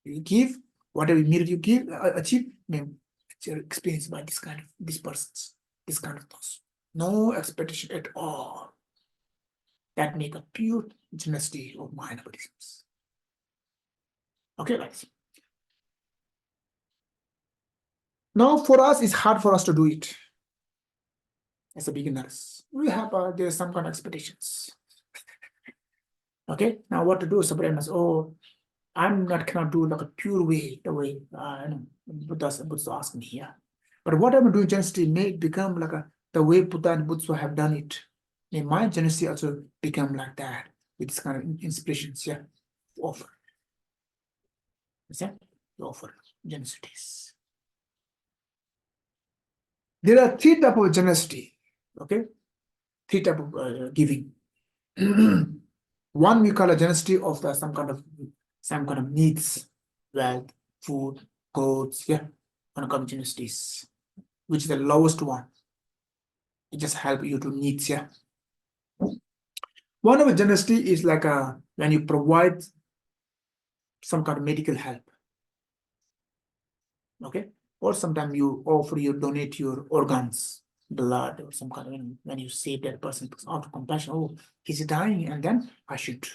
You give whatever merit you give, achieve, experienced by these persons, this kind of thoughts. No expectation at all. That make a pure generosity of mind Buddhisms. Okay, guys. Now, for us, it's hard for us to do it. As a beginners, we have there's some kind of expectations. Okay, now what to do? Somebody must, cannot do like a pure way, the way Buddha asked me here. But what I'm doing generosity may become like the way Buddha and Buddha have done it. May my generosity also become like that with this kind of inspirations, yeah. Offer. Understand? Offer generosities. There are three types of generosity. Okay, three types of giving. One we call a generosity of some kind of needs, wealth, food, clothes, yeah, one kind of generosities, which is the lowest one. It just help you to needs, yeah. One of the generosity is like when you provide some kind of medical help. Okay, or sometimes you offer, you donate your organs, blood, or some kind of, when you save that person out of compassion, he's dying, and then I should,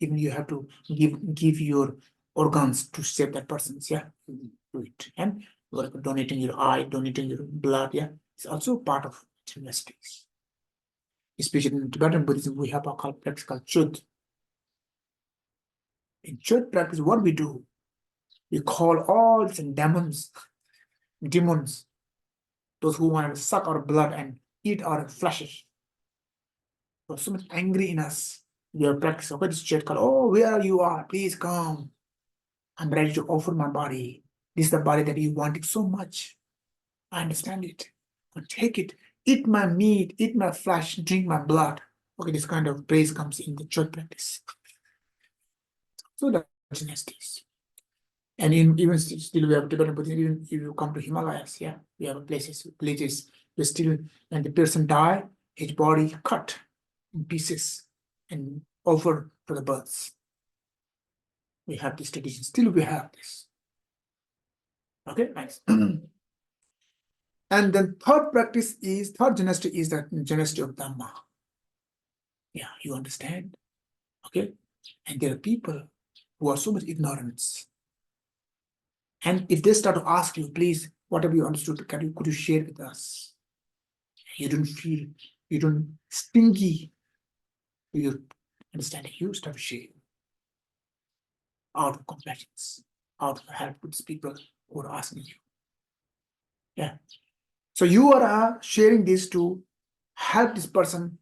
even you have to give your organs to save that person, yeah, do it. And donating your eye, donating your blood, yeah, it's also part of generosities. Especially in Tibetan Buddhism, we have a practice called Chud. In Chud practice, what we do, we call all the demons, those who want to suck our blood and eat our flesh. So much angry in us. We are practicing. Okay, this chat called, where you are, please come. I'm ready to offer my body. This is the body that you wanted so much. I understand it. But take it, eat my meat, eat my flesh, drink my blood. Okay, this kind of praise comes in the church practice. So the dynasties. And even still we have Tibetan Buddhism, even if you come to Himalayas, yeah, we have places where still, when the person die, his body cut in pieces and offered to the birds. We have this tradition, still we have this. Okay, nice. And then third generosity is the generosity of Dhamma. Yeah, you understand? Okay, and there are people who are so much ignorance. And if they start to ask you, please, what have you understood? Could you share with us? You don't stingy to your understanding. You start to share out of compassion, out of help with people who are asking you. Yeah. So you are sharing this to help this person,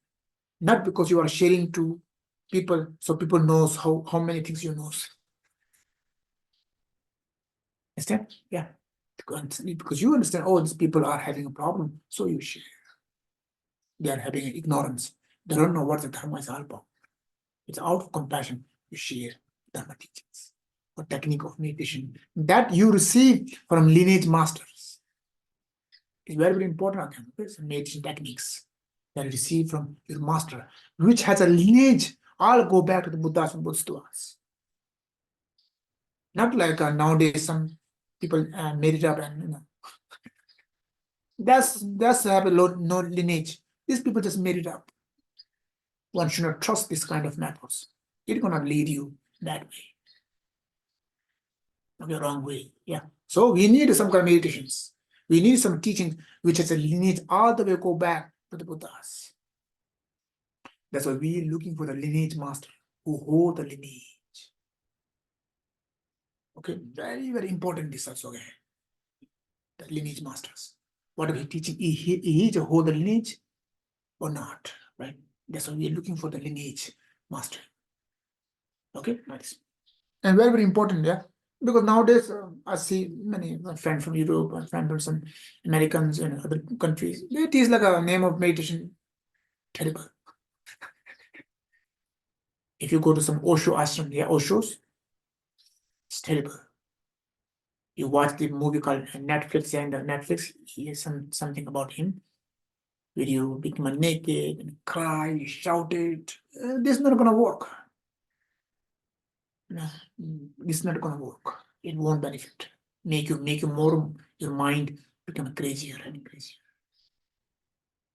not because you are sharing to people, so people knows how many things you knows. Understand? Yeah. Because you understand, these people are having a problem, so you share. They are having ignorance. They don't know what the Dharma is all about. It's out of compassion you share Dharma teachings or technique of meditation that you receive from lineage masters. It's very, very important. Some meditation techniques that you receive from your master, which has a lineage. All go back to the Buddhas and Bodhisattvas. Not like nowadays some people made it up and that's have a no lineage. These people just made it up. One should not trust this kind of methods. It's gonna lead you that way, the wrong way. Yeah. So we need some kind of meditations. We need some teaching which has a lineage all the way go back to the Buddhas. That's why we're looking for the lineage master who hold the lineage. Okay, very, very important this also again. The lineage masters. What are we teaching? He to hold the lineage or not, right? That's why we're looking for the lineage master. Okay, nice. And very, very important, yeah. Because nowadays I see many friends from Europe and friends from some Americans and other countries. It is like a name of meditation, terrible. If you go to some Osho ashram, yeah, Osho's, it's terrible. You watch the movie called Netflix, and Netflix, here's something about him, where you become naked and cry, you shouted. This is not gonna work. No, this is not gonna work. It won't benefit. Make you more, your mind become crazier and crazier.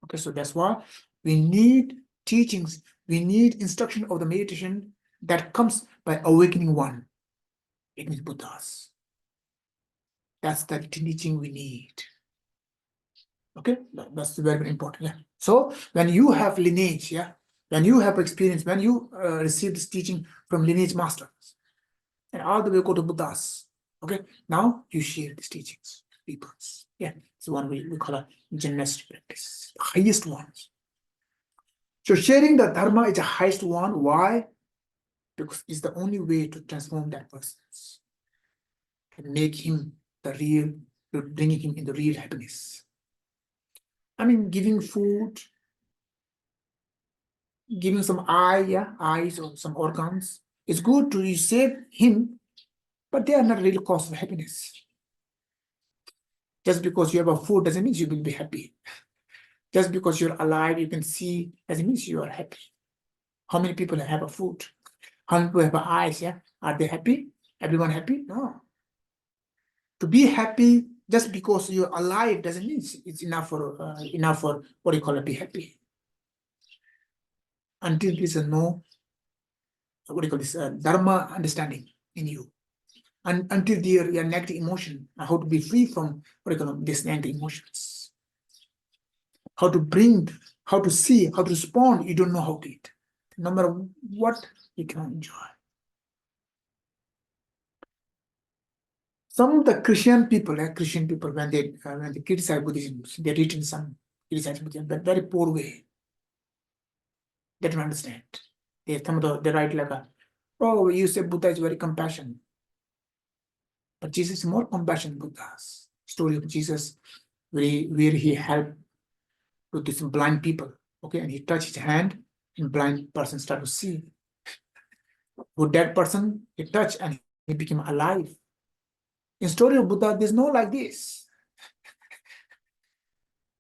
Okay, so that's why we need teachings, we need instruction of the meditation that comes by awakening one. It means Buddhas. That's the teaching we need. Okay, that's very, very important. Yeah. So when you have lineage, yeah, when you have experience, when you receive this teaching from lineage masters, and all the way go to Buddhas, okay, now you share these teachings, people. Yeah, it's one we call a generous practice, the highest ones. So sharing the dharma is the highest one. Why? Because it's the only way to transform that person and make him the real, bringing him in the real happiness. I mean, giving food, giving some eyes or some organs. It's good to save him, but they are not really cause of happiness. Just because you have a food doesn't mean you will be happy. Just because you're alive, you can see, doesn't mean you are happy. How many people have a food? How many people have eyes? Yeah, are they happy? Everyone happy? No. To be happy just because you're alive doesn't mean it's enough for what do you call it? Be happy. Until there's a no, what do you call this? Dharma understanding in you. And until your negative emotion, how to be free from what do you call these negative emotions. How to bring, how to see, how to respond, you don't know how to eat. No matter what, you cannot enjoy. Some of the Christian people, when they criticize Buddhism, they written some criticize Buddhism, but very poor way. They don't understand. They write like oh, you say Buddha is very compassionate. But Jesus is more compassionate than Buddha's. Story of Jesus, where he helped to some blind people. Okay, and he touched his hand, and blind person started to see. With that person, he touched and he became alive. In story of Buddha, there's no like this.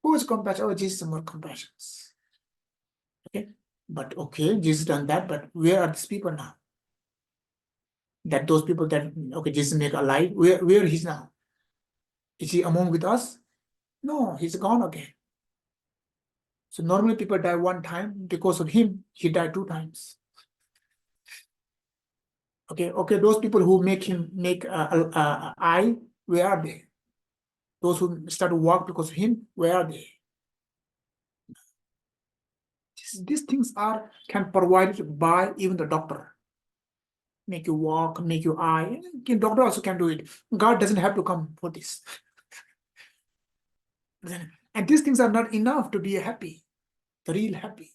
Who is compassionate? Oh, Jesus is more compassionate. Okay, but okay, Jesus done that, but where are these people now? That those people that okay, Jesus make alive, where he's now? Is he among with us? No, he's gone again. So normally people die one time. Because of him, he died two times. Okay, those people who make him make eye, where are they? Those who start to walk because of him, where are they? These things can provided by even the doctor. Make you walk, make you eye. Doctor also can do it. God doesn't have to come for this. And these things are not enough to be happy, the real happy.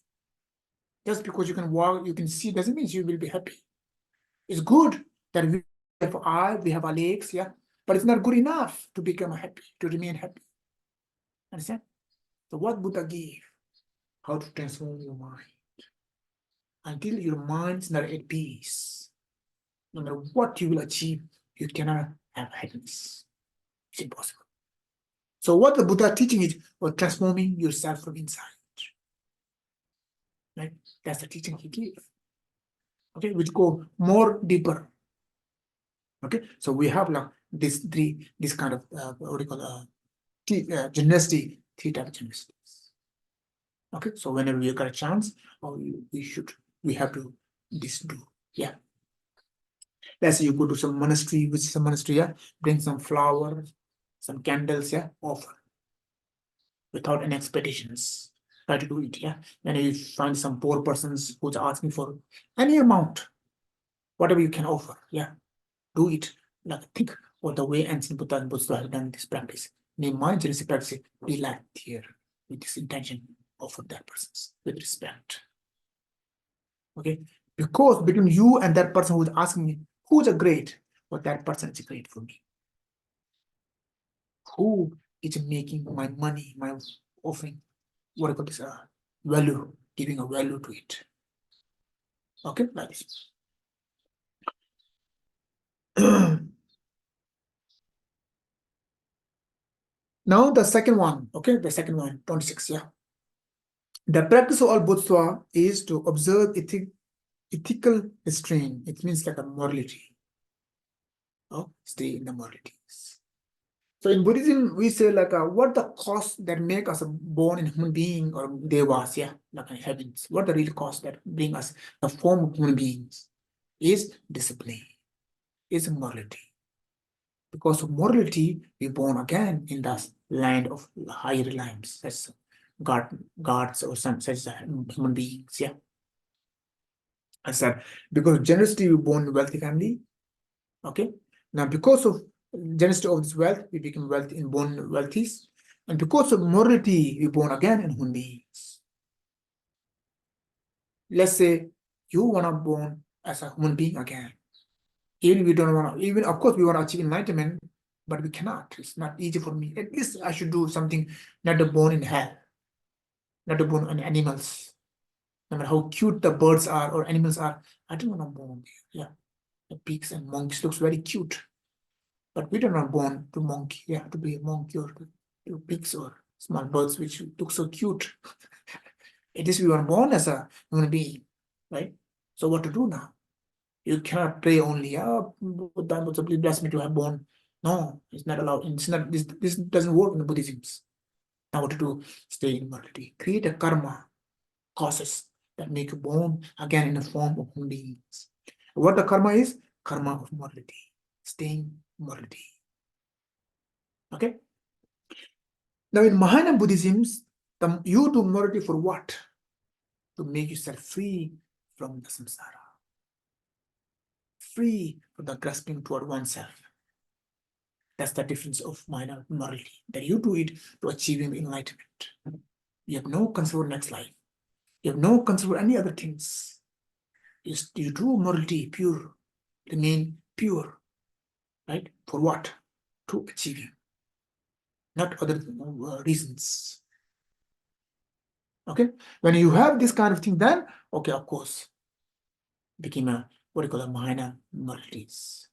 Just because you can walk, you can see, doesn't mean you will be happy. It's good that we have eye, we have our legs, yeah, but it's not good enough to become happy, to remain happy. Understand? So what Buddha gave, how to transform your mind. Until your mind is not at peace, no matter what you will achieve, you cannot have happiness. It's impossible. So what the Buddha teaching is for transforming yourself from inside. Right? That's the teaching he gave. Okay, which go more deeper. Okay, so we have like this kind of what do you call generosity, three types of generosity. Okay, so whenever we got a chance, or we have to do. Yeah. Let's say you go to some monastery, which is a monastery, yeah, bring some flowers, some candles, yeah, offer without any expectations. Try to do it, yeah. Then you find some poor persons who's asking for any amount, whatever you can offer, yeah, do it. Like think of the way ancient Buddha and Buddha have done this practice. May my generosity practice be like here with this intention offer that persons with respect. Okay, because between you and that person who's asking me, who's a great, or that person is great for me. Who is making my money, my offering, what I call this value, giving a value to it. Okay, like this. Now the second one, okay, the second one, 26, yeah. The practice of all Bodhisattva is to observe ethical restraint. It means like a morality. Oh, stay in the moralities. So in Buddhism, we say like what the cost that make us born in human being or devas, yeah, like heavens. What the real cost that bring us the form of human beings is discipline, is morality. Because of morality, we born again in the land of higher realms, as gods or some such human beings, yeah. I said because generosity we born in wealthy family. Okay. Now because of generosity of this wealth, we become wealthy in born wealthies. And because of morality, we born again in human beings. Let's say you wanna born as a human being again. Even we don't want to, even of course we want to achieve enlightenment, but we cannot. It's not easy for me. At least I should do something not to born in hell, not to born on animals. No matter how cute the birds are or animals are, I don't want to born there. Yeah. The pigs and monkeys looks very cute. But we do not born to monkey, yeah, to be a monkey or to pigs or small birds which look so cute. It is we were born as a human being, right? So what to do now? You cannot pray only, Buddha, please bless me to have born. No, it's not allowed. It's not this doesn't work in Buddhism. Now what to do? Stay in morality. Create a karma, causes that make you born again in the form of human beings. What the karma is? Karma of morality. Staying morality. Okay? Now in Mahayana Buddhism, you do morality for what? To make yourself free from the samsara. Free from the grasping toward oneself. That's the difference of minor morality. That you do it to achieving enlightenment. You have no concern for next life. You have no concern for any other things. You do morality pure, remain pure, right? For what? To achieving, not other reasons. Okay? When you have this kind of thing, then, okay, of course, became a, what do you call a minor moralities.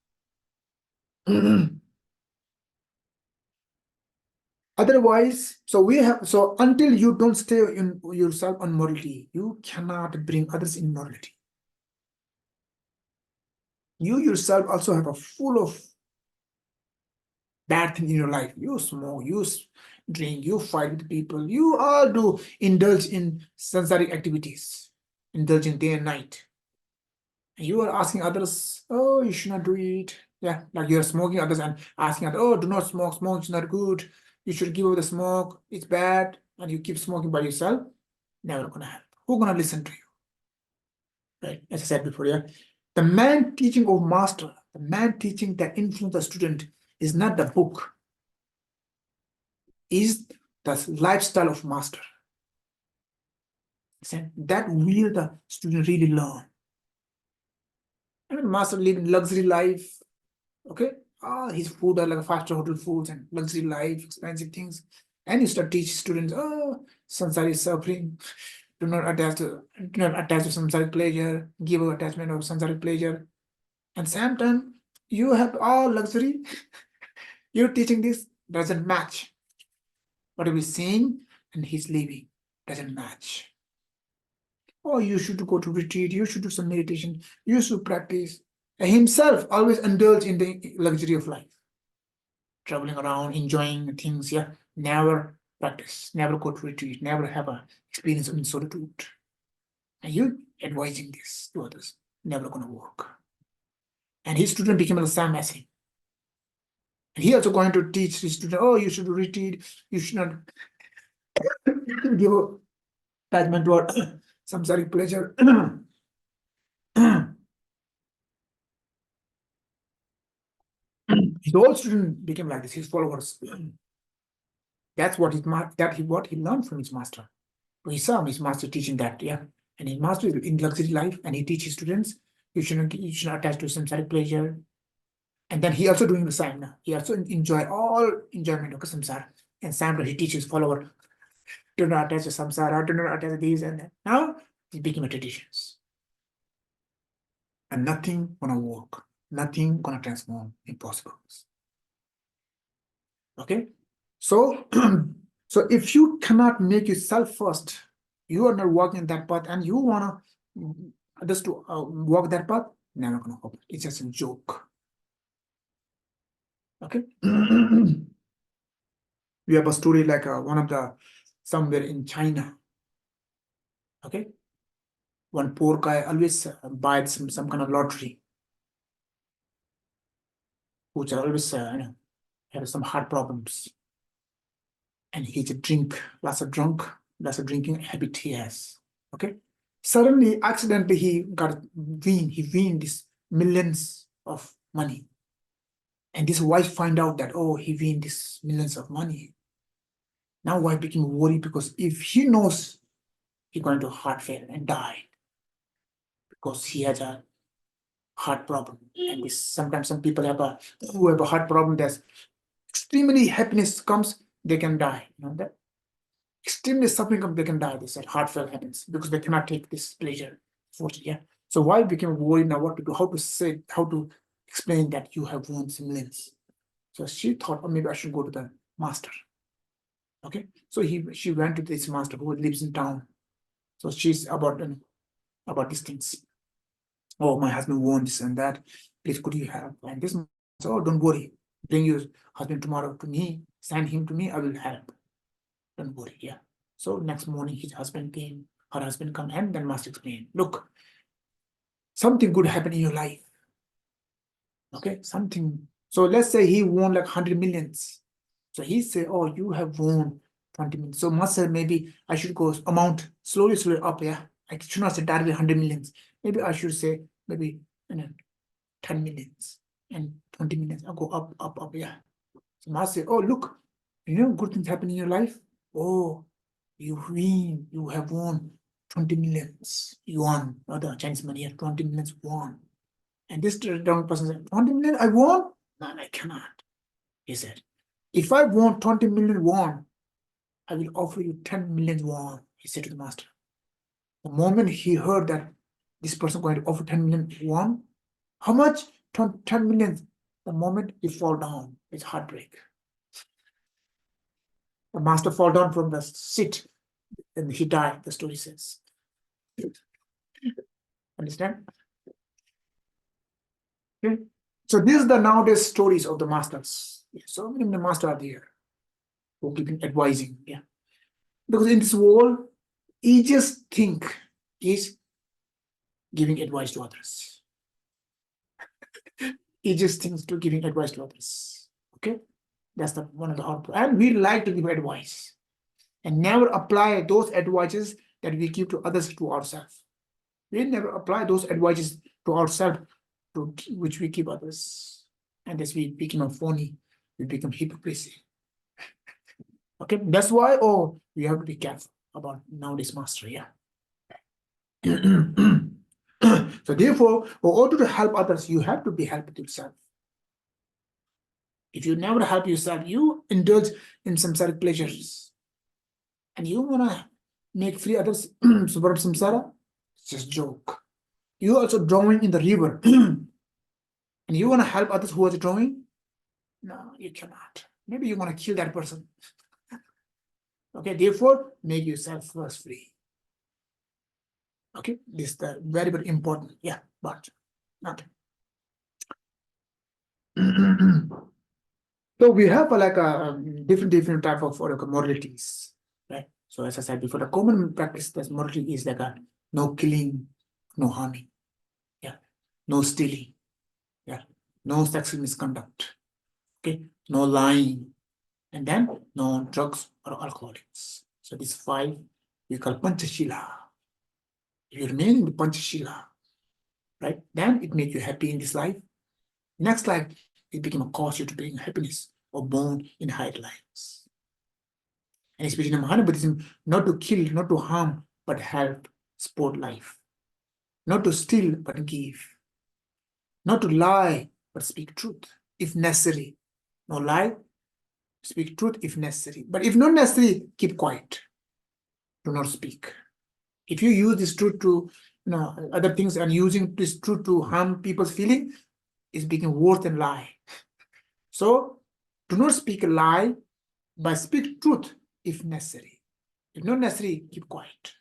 Otherwise, so until you don't stay in yourself on morality, you cannot bring others in morality. You yourself also have a full of bad thing in your life. You smoke, you drink, you fight with people, you all do indulge in samsaric activities, indulge in day and night. And you are asking others, oh, you should not do it. Yeah, like you're smoking others and asking others, oh, do not smoke, smoke is not good. You should give up the smoke, it's bad. And you keep smoking by yourself, never gonna happen. Who's gonna listen to you? Right? As I said before, yeah. The man teaching of master, the man teaching that influence the student is not the book, is the lifestyle of master. That will the student really learn. I mean, master living luxury life, okay? His food are like a five-star hotel foods and luxury life, expensive things. And you start teach students, samsara is suffering. Do not attach to samsaric pleasure, give up attachment of samsaric pleasure. And same time, you have all luxury. You're teaching this doesn't match. What are we saying? And he's leaving. Doesn't match. Oh, you should go to retreat, you should do some meditation, you should practice. himself always indulge in the luxury of life, traveling around, enjoying things, yeah, never practice, never go to retreat, never have a experience in solitude. And you advising this to others, never gonna work. And his student became the same as him. And he also going to teach his student, oh, you should retreat, you should not give attachment toward samsaric pleasure. His whole student became like this, his followers. That's what what he learned from his master. So he saw his master teaching that, yeah. And his master is in luxury life, and he teaches students, you shouldn't attach to samsaric pleasure. And then he also doing the same now. He also enjoy all enjoyment of samsara. And same he teaches follower, do not attach to samsara, do not attach to these and that. Now he became a traditions. And nothing gonna work, nothing gonna transform, impossible. Okay, so so if you cannot make yourself first, you are not walking that path, and you wanna others to walk that path, never gonna happen. It's just a joke. Okay. We have a story like one of the somewhere in China. Okay, one poor guy always buys some kind of lottery, which always have some heart problems, and he's a lots of drinking habit he has. Okay, suddenly, accidentally, he win this millions of money, and this wife find out that, oh, he win this millions of money. Now wife became worried, because if he knows he's going to heart fail and die, because he has a heart problem. And this sometimes some people who have a heart problem, that's extremely happiness comes, they can die. You know that extremely suffering comes, they can die. They said heart fail happens because they cannot take this pleasure. Yeah. So why became worried now what to do, how to explain that you have won some millions. So she thought, oh, maybe I should go to the master. Okay. So she went to this master who lives in town. So she's about these things. Oh, my husband won this and that. Please, could you help? And this, oh, don't worry. Bring your husband tomorrow to me. Send him to me. I will help. Don't worry. Yeah. So next morning, her husband come, and then master explained, look, something good happened in your life. Okay, something. So let's say he won like 100 millions. So he said, oh, you have won 20 million. So master, maybe I should go amount slowly up. Yeah. I should not say directly 100 millions. Maybe I should say maybe 10 millions and 20 millions. I'll go up. Yeah. So master say, oh, look, good things happen in your life. Oh, you have won 20 millions yuan, not the Chinese money here, 20 millions won. And this young person said, 20 million I won? No, I cannot. He said, if I won 20 million won, I will offer you 10 million won, he said to the master. The moment he heard that this person going to offer 10 million won, how much? 10 million. The moment he fall down, it's heartbreak. The master fall down from the seat and he died, the story says. Understand? Okay. So these are the nowadays stories of the masters. So many masters are there who keep advising. Yeah. Because in this world, easiest thing is giving advice to others. Easiest things to giving advice to others. Okay. That's the one of the hard. And we like to give advice and never apply those advices that we give to others to ourselves. We never apply those advices to ourselves, to which we give others. And as we become a phony, we become hypocrisy. Okay, that's why we have to be careful about nowadays master. Yeah. So therefore, in order to help others, you have to be helped yourself. If you never help yourself, you indulge in samsaric pleasures, and you wanna make free others from samsara. It's just joke. You also drowning in the river, and you wanna help others who are drowning. No, you cannot. Maybe you wanna kill that person. Okay, therefore, make yourself first free. Okay, this is the very, very important. Yeah, but not. So we have like a different type of moralities, right? So as I said before, the common practice that's morality is like a no killing, no harming, yeah, no stealing, yeah, no sexual misconduct, okay, no lying, and then no drugs or alcoholics. So these 5 we call Panchashila. If you remain in the Panchashila, right, then it makes you happy in this life. Next life, it became a cause you to bring happiness or born in higher lives. And especially in Mahana Buddhism, not to kill, not to harm, but help, support life. Not to steal, but give. Not to lie, but speak truth, if necessary. No lie, speak truth if necessary. But if not necessary, keep quiet. Do not speak. If you use this truth to, other things and using this truth to harm people's feeling, is becoming worse than lie. So do not speak a lie, but speak truth if necessary. If not necessary, keep quiet.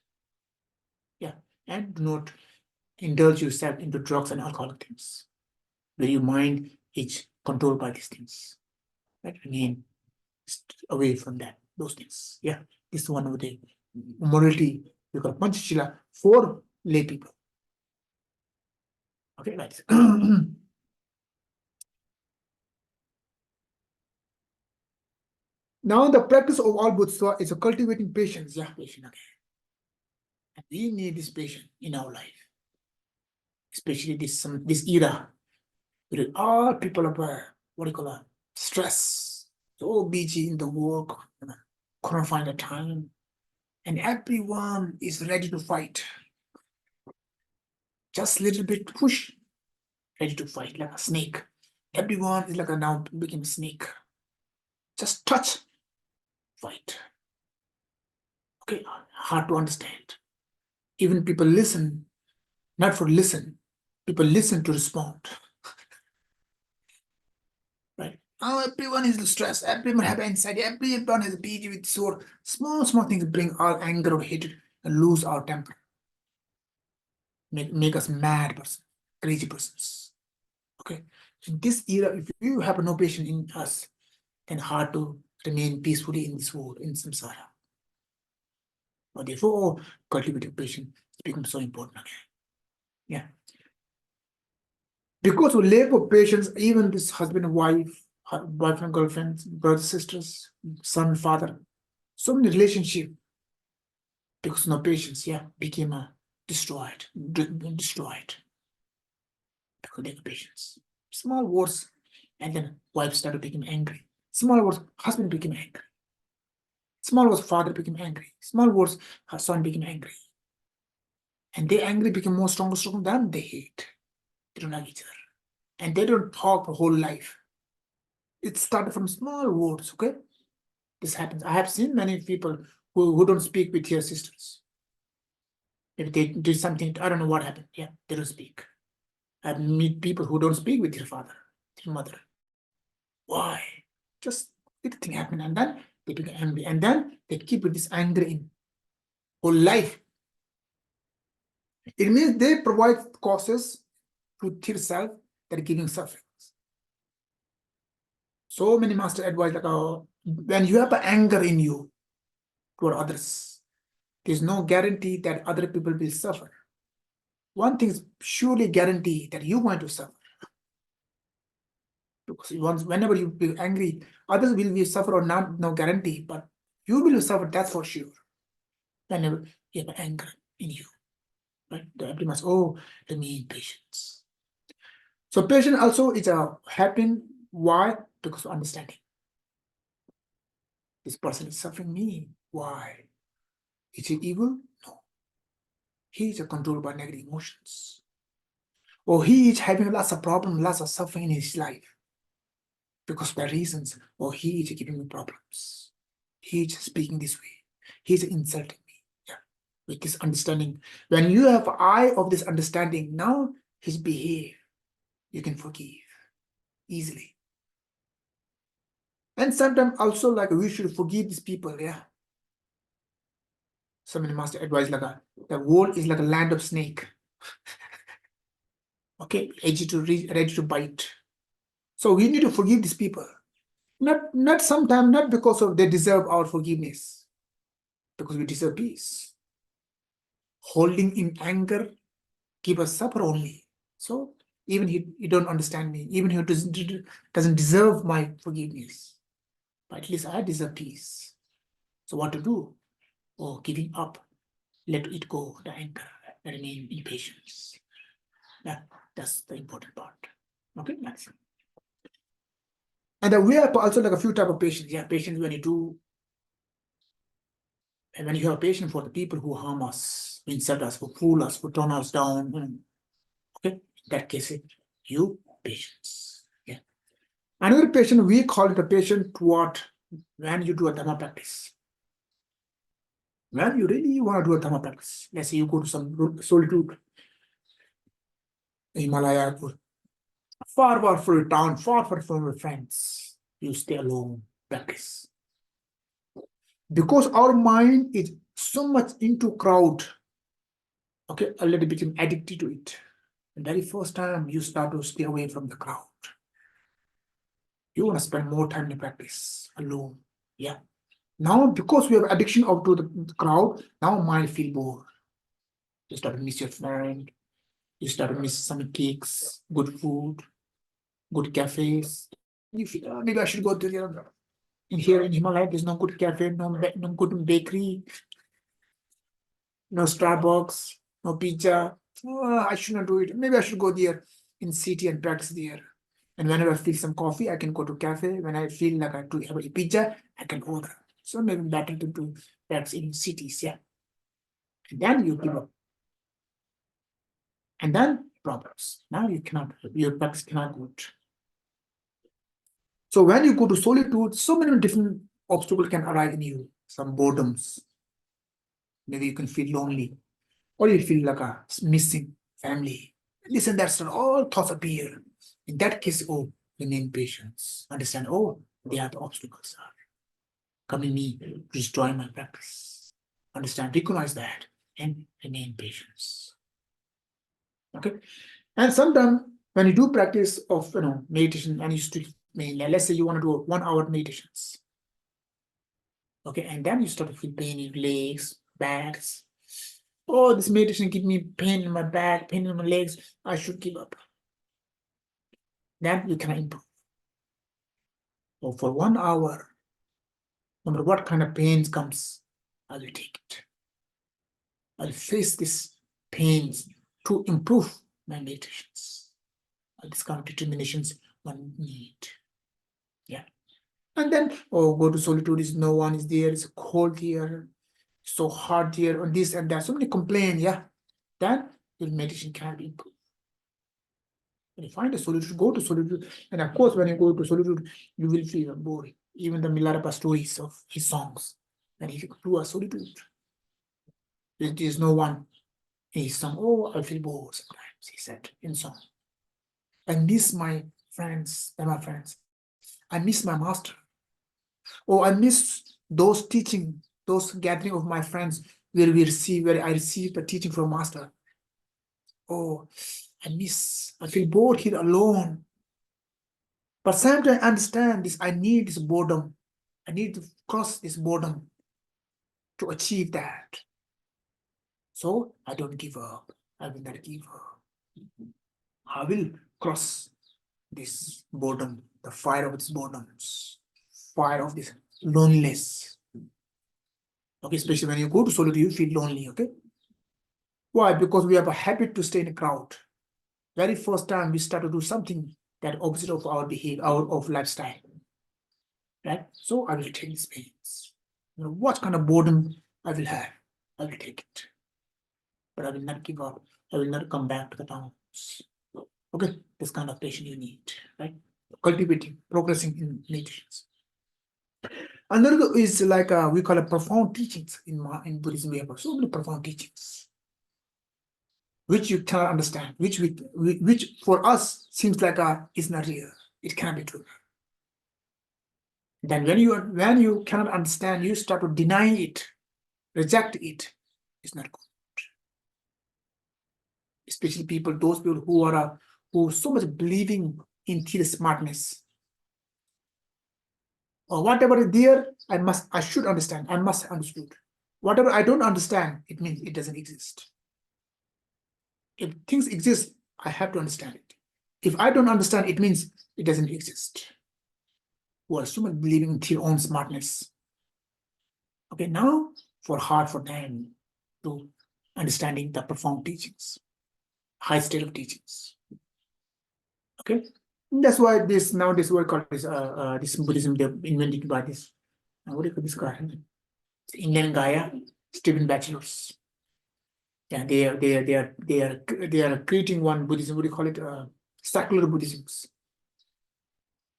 Yeah, and do not indulge yourself into drugs and alcoholic things, where your mind is controlled by these things. Right? Remain away from those things. Yeah, this is one of the morality we call Panchashila for lay people. Okay, right. Now the practice of all Bodhisattvas is a cultivating patience. Yeah, patience again. And we need this patience in our life, especially this era where all people are stress, so busy in the work, couldn't find the time, and everyone is ready to fight. Just a little bit push, ready to fight like a snake. Everyone is like a now became a snake. Just touch, fight. Okay, hard to understand. Even people listen, not for listen. People listen to respond. Right? Now everyone is stressed. Everyone have anxiety. Everyone has a busy with sword. Small things bring our anger or hatred and lose our temper. Make us mad person, crazy persons. Okay. In this era, if you have no patience in us, then hard to remain peacefully in this world, in samsara. But therefore, cultivating patience becomes so important again. Yeah. Because of lack of patience, even this husband and wife, boyfriend, girlfriend, brothers, sisters, son, father, so many relationship, because no patience, yeah, became destroyed. Because lack of patience. Small words, and then wife started becoming angry. Small words, husband became angry. Small words, father became angry. Small words, her son became angry. And they angry became more stronger than they hate. They don't like each other. And they don't talk the whole life. It started from small words, okay? This happens. I have seen many people who don't speak with their sisters. Maybe they did something, I don't know what happened. Yeah, they don't speak. I meet people who don't speak with their father, their mother. Why? Just little thing happened, and then they become angry, and then they keep with this anger in whole life. It means they provide causes to their self that are giving suffering. So many master advise like, when you have anger in you toward others, there's no guarantee that other people will suffer. One thing is surely guarantee that you're going to suffer. Because whenever you be angry, others will be suffer or not, no guarantee, but you will suffer, that's for sure. Whenever you have anger in you. Right? Everybody must, remain patience. So patience also is a happen. Why? Because of understanding. This person is suffering me. Why? Is he evil? No. He is controlled by negative emotions. Or he is having lots of problems, lots of suffering in his life. Because of the reasons, or he is giving me problems. He is speaking this way. He is insulting me. Yeah. With this understanding. When you have eye of this understanding, now his behavior, you can forgive easily. And sometimes also like we should forgive these people, yeah. Somebody master advise like the world is like a land of snake. Okay, ready to bite. So we need to forgive these people. Not sometimes, not because of they deserve our forgiveness, because we deserve peace. Holding in anger keep us suffer only. So even he don't understand me, even he doesn't deserve my forgiveness, but at least I deserve peace. So what to do? Oh, giving up, let it go, the anger, remain in patience. That's the important part. Okay, next. And then we have also like a few type of patience. Yeah, patience when you do, and when you have patience for the people who harm us, who insult us, who fool us, who turn us down. Okay, in that case, you patience. Yeah. Another patient, we call it a patient toward when you do a Dhamma practice. When you really want to do a Dhamma practice, let's say you go to some solitude, Himalaya, far from your town, far from your friends, you stay alone, practice. Because our mind is so much into crowd, okay, already become addicted to it. The very first time you start to stay away from the crowd, you want to spend more time in practice alone. Yeah. Now, because we have addiction to the crowd, now mind feel bored. You start to miss your friend. You start to miss some cakes, good food, good cafes. You feel, oh, maybe I should go to in here in Himalaya. There's no good cafe, no good bakery, no Starbucks, no pizza. Oh, I should not do it. Maybe I should go there in city and practice there. And whenever I feel some coffee, I can go to cafe. When I feel like I have to have a pizza, I can order. So maybe better to do practice in cities, yeah. And then you give up. And then problems. Now you cannot, your practice cannot go. So when you go to solitude, so many different obstacles can arise in you. Some boredoms. Maybe you can feel lonely, or you feel like a missing family. Listen, that's all thoughts appear. In that case, oh, remain patient. Understand, oh, they are the obstacles are coming me to destroy my practice. Understand, recognize that, and remain patient. Okay. And sometimes when you do practice of meditation and you still let's say you want to do 1 hour meditations. Okay, and then you start to feel pain in your legs, backs. Oh, this meditation give me pain in my back, pain in my legs. I should give up. Then you can improve. So for 1 hour, no matter what kind of pains comes, I will take it. I'll face these pains to improve my meditations. This kind of determinations one need. Yeah. And then, oh, go to solitude is no one is there, it's cold here, so hard here, on this and that. So many complain, yeah. Then your meditation can be improved. When you find a solitude, go to solitude. And of course, when you go to solitude, you will feel boring. Even the Milarepa stories of his songs. When he do a solitude, there is no one in his song. Oh, I feel bored sometimes, he said in song. I miss my friends, my friends. I miss my master. Oh, I miss those teaching, those gathering of my friends where I receive the teaching from master. Oh, I feel bored here alone. But sometimes I understand this, I need this boredom. I need to cross this boredom to achieve that. So I don't give up. I will not give up. I will cross this boredom, the fire of this boredom, fire of this loneliness. Okay, especially when you go to solitude, you feel lonely, okay? Why? Because we have a habit to stay in a crowd. Very first time we start to do something that opposite of our behavior, of lifestyle. Right? So I will take this pains. What kind of boredom I will have, I will take it. But I will not give up. I will not come back to the towns. Okay, this kind of patience you need, right? Cultivating, progressing in meditations. Another is like we call it profound teachings in Buddhism. We have so many profound teachings, which you cannot understand, which for us seems like is not real. It cannot be true. Then when you cannot understand, you start to deny it, reject it. It's not good. Especially those people who are who so much believing into the smartness. Or whatever is there, I should understand. I must understood. Whatever I don't understand, it means it doesn't exist. If things exist, I have to understand it. If I don't understand, it means it doesn't exist. Who are so much believing in their own smartness. Okay, now hard for them to understanding the profound teachings, high state of teachings. Okay, that's why this word called this Buddhism they invented by this what do you call this guy? Indian guy, Stephen Bachelors. Yeah, they are creating one Buddhism. What do you call it? Secular Buddhisms.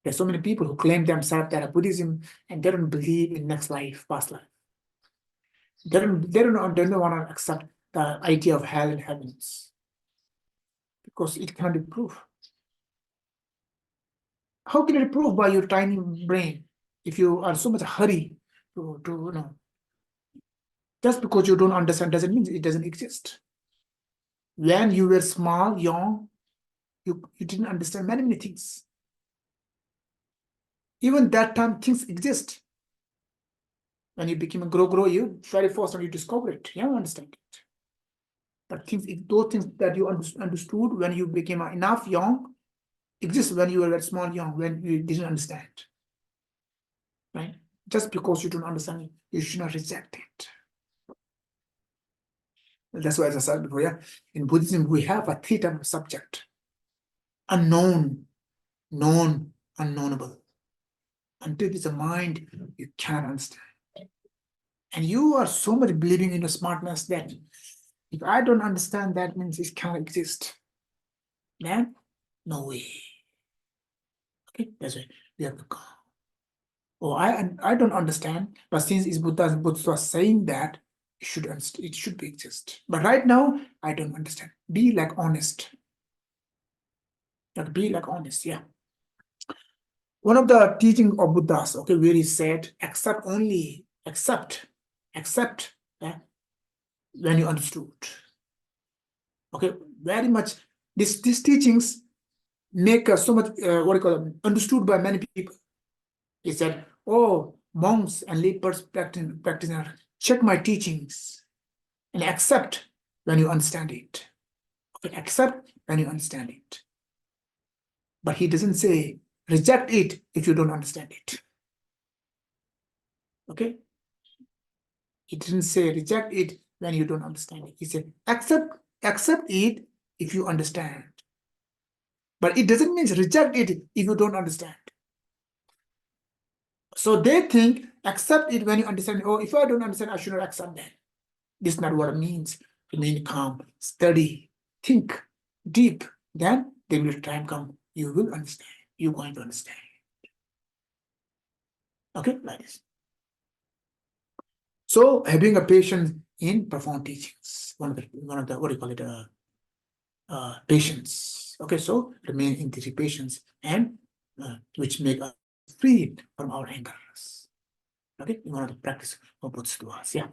There's so many people who claim themselves that are Buddhism and they don't believe in next life, past life. They don't want to accept the idea of hell and heavens because it can't be proved. How can it prove by your tiny brain if you are so much hurry to you know? Just because you don't understand doesn't mean it doesn't exist. When you were small, young, you didn't understand many things. Even that time, things exist. When you became a grow, you very first time you discover it. You understand it. But those things that you understood when you became enough young, exist when you were very small, young, when you didn't understand. Right? Just because you don't understand it, you should not reject it. That's why, as I said before, yeah, in Buddhism, we have a three type of subject. Unknown, known, unknowable. Until it's a mind, you can't understand. And you are so much believing in your smartness that if I don't understand, that means it can't exist. Then, no way. Okay, that's why we have to go. Oh, I don't understand, but since it's Buddha saying that, it should be exist. But right now, I don't understand. Be like honest. Like be like honest, yeah. One of the teaching of Buddhas, okay, where he said, accept, yeah, when you understood. Okay, very much, these teachings make so much, understood by many people. He said, oh, monks and lay practitioners, check my teachings and accept when you understand it. Okay, accept when you understand it. But he doesn't say, reject it if you don't understand it. Okay? He didn't say, reject it when you don't understand it. He said, accept it if you understand. But it doesn't mean reject it if you don't understand. So they think, accept it when you understand. Oh, if I don't understand, I should not accept that. This is not what it means. Remain calm, study, think deep. Then there will time come, you will understand. You're going to understand. Okay, like this. So having a patience in profound teachings, one of the what do you call it? Patience. Okay, so remain in the patience and which make us free from our angers. Okay, one of the practice of Bodhisattvas. Yeah.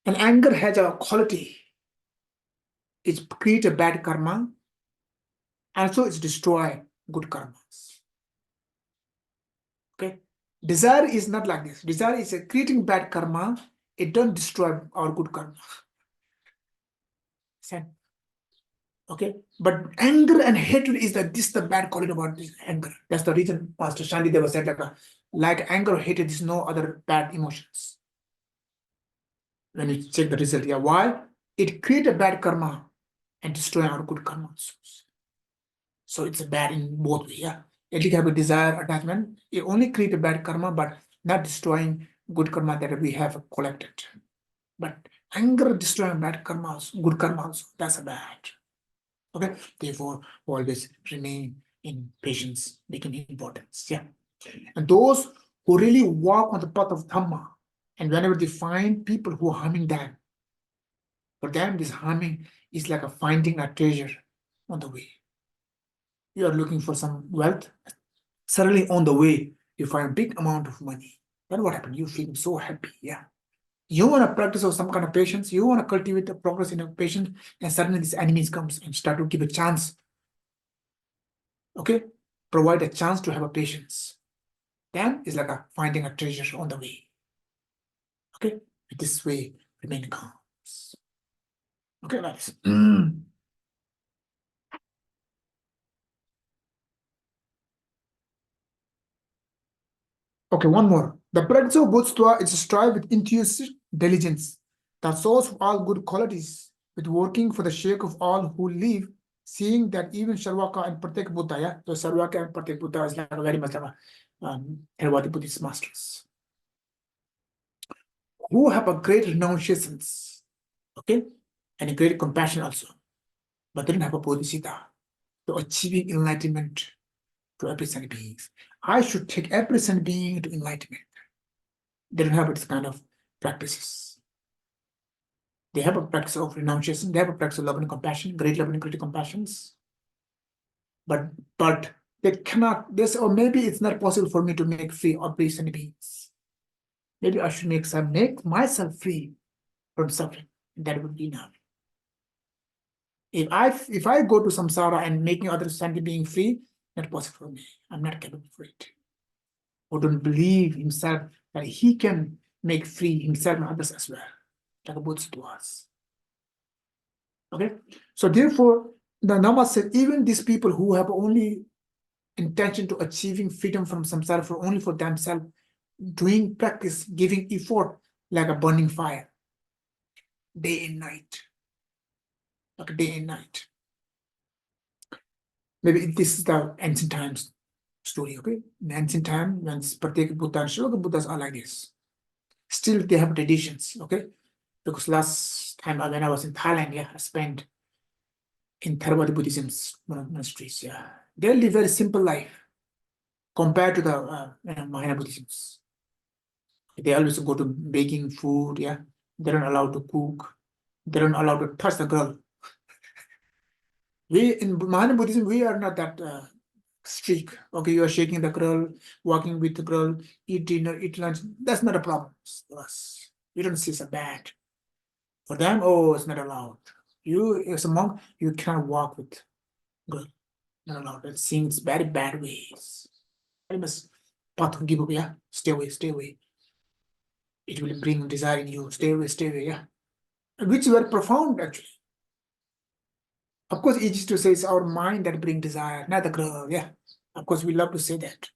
And anger has a quality. It creates a bad karma. Also, it's destroy good karmas. Okay. Desire is not like this. Desire is creating bad karma. It don't destroy our good karma. Okay, but anger and hatred is the bad quality about this anger. That's the reason Pastor Shanti Deva said like anger or hatred is no other bad emotions. When you check the result, yeah, why? It creates a bad karma and destroy our good karma. So it's a bad in both ways. Yeah, it have a desire, attachment. It only create a bad karma, but not destroying good karma that we have collected. But anger destroying bad karma, good karma also. That's a bad. Okay, therefore, always remain in patience, making importance. Yeah. And those who really walk on the path of Dhamma, and whenever they find people who are harming them, for them, this harming is like a finding a treasure on the way. You are looking for some wealth, suddenly on the way, you find a big amount of money. Then what happened? You feel so happy. Yeah. You want to practice of some kind of patience, you want to cultivate the progress in your patience, and suddenly these enemies comes and start to give a chance okay, provide a chance to have a patience. Then it's like finding a treasure on the way. Okay, this way remain calm. Okay, nice. Okay, one more. The practice of Bodhisattva is strive with intuitive diligence, the source of all good qualities, with working for the sake of all who live, seeing that even Sarvaka and Pratyek Buddha, yeah, so Sarvaka and Pratyek Buddha is like very much like Theravada Buddhist masters who have a great renunciations, okay, and a great compassion also, but they don't have a bodhisattva to achieving enlightenment to every sentient beings. I should take every sentient being to enlightenment. They don't have this kind of practices. They have a practice of renunciation, they have a practice of love and compassion, great love and great compassions. But they cannot, this, or maybe it's not possible for me to make free of these sentient beings. Maybe I should make myself free from suffering. That would be enough. If I go to samsara and making others sentient being free, not possible for me. I'm not capable for it. Who don't believe himself that he can make free himself and others as well, like a Bodhisattvas. Okay, so therefore, the Nama said, even these people who have only intention to achieving freedom from samsara for only for themselves, doing practice, giving effort like a burning fire, day and night, like day and night. Maybe this is the ancient times story, okay? In ancient time, when Pratyeka Buddha and Shiloka Buddhas are like this, still they have traditions, okay? Because last time when I was in Thailand, yeah, I spent in Theravada Buddhism's monasteries, yeah. They live very simple life compared to the Mahayana Buddhisms. They always go to baking food, yeah. They're not allowed to cook. They're not allowed to touch the girl. We in Mahayana Buddhism, we are not that strict. Okay, you are shaking the girl, walking with the girl, eat dinner, eat lunch. That's not a problem for us. We don't see it's a bad. For them, oh, it's not allowed. You, as a monk, you cannot walk with girl. Not allowed. It seems very bad ways. I must path give up, yeah. Stay away, stay away. It will bring desire in you. Stay away, yeah. Which is very profound, actually. Of course, easy to say it's our mind that bring desire, not the girl, yeah. Of course, we love to say that.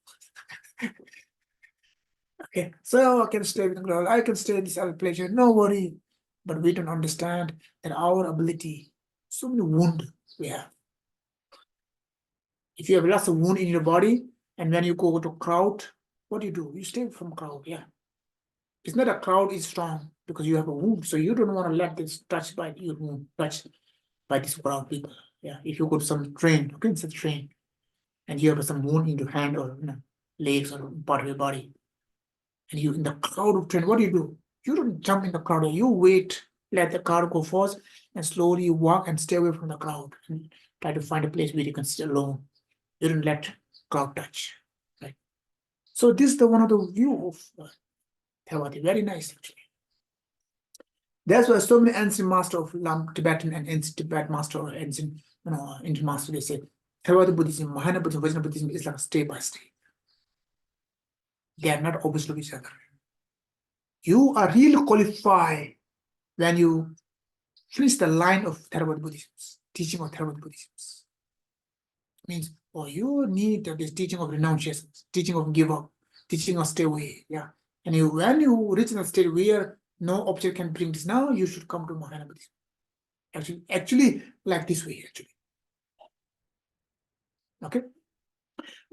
Okay, so I can stay with the girl, I can stay in this other pleasure, no worry. But we don't understand that our ability, so many wounds we have. If you have lots of wound in your body, and when you go to crowd, what do? You stay from crowd, yeah. It's not a crowd is strong because you have a wound, so you don't want to let this touch by your wound, touch by this crowd people. Yeah, if you go to some train, okay, it's a train, and you have some wound in your hand or legs or part of your body, and you in the crowd of train, what do? You don't jump in the crowd, you wait, let the crowd go first, and slowly you walk and stay away from the crowd and try to find a place where you can sit alone. You don't let crowd touch, right? So this is the one of the view of Theravada, very nice actually. That's why so many ancient master of Tibetan and ancient Tibet master or ancient Indian master, they say Theravada Buddhism, Mahayana Buddhism, Vaishnava Buddhism is like step by step. They are not opposite of each other. You are really qualified when you finish the line of Theravada Buddhism, teaching of Theravada Buddhism. It means, oh, you need this teaching of renunciation, teaching of give up, teaching of stay away, yeah. And when you reach a state where no object can bring this, now you should come to Mahayana Buddhism. Actually, like this way, actually. Okay.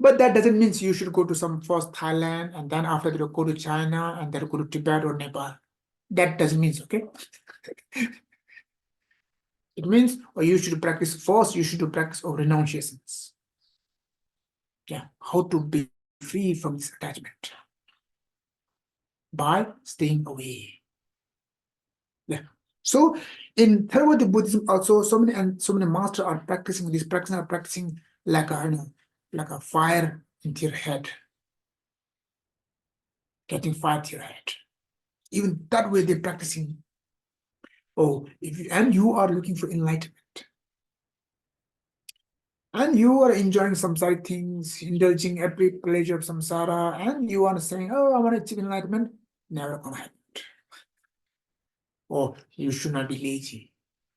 But that doesn't mean you should go to some first Thailand and then after that go to China and then go to Tibet or Nepal. That doesn't mean, okay? It means, or you should practice first, you should do practice of renunciations. Yeah, how to be free from this attachment by staying away. Yeah. So in Theravada Buddhism also, so many masters are practicing this. Practicing like a fire into your head, getting fire to your head. Even that way they're practicing. Oh, and you are looking for enlightenment. and you are enjoying samsaric things, indulging every pleasure of samsara, and you are saying, "Oh, I want to achieve enlightenment," never gonna happen. Or you should not be lazy.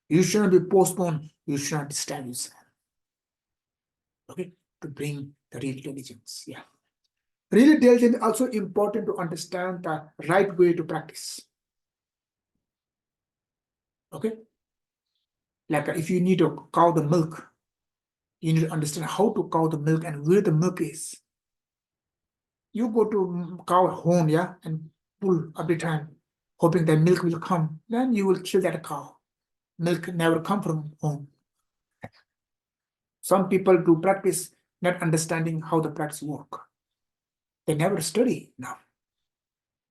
You should not be postponed. You should not disturb yourself. Okay, to bring the real intelligence. Yeah. Real intelligence is also important to understand the right way to practice. Okay, like if you need to cow the milk, you need to understand how to cow the milk and where the milk is. You go to cow horn, yeah, and pull every time, hoping that milk will come. Then you will kill that cow. Milk never come from home. Some people do practice not understanding how the practice work. They never study now.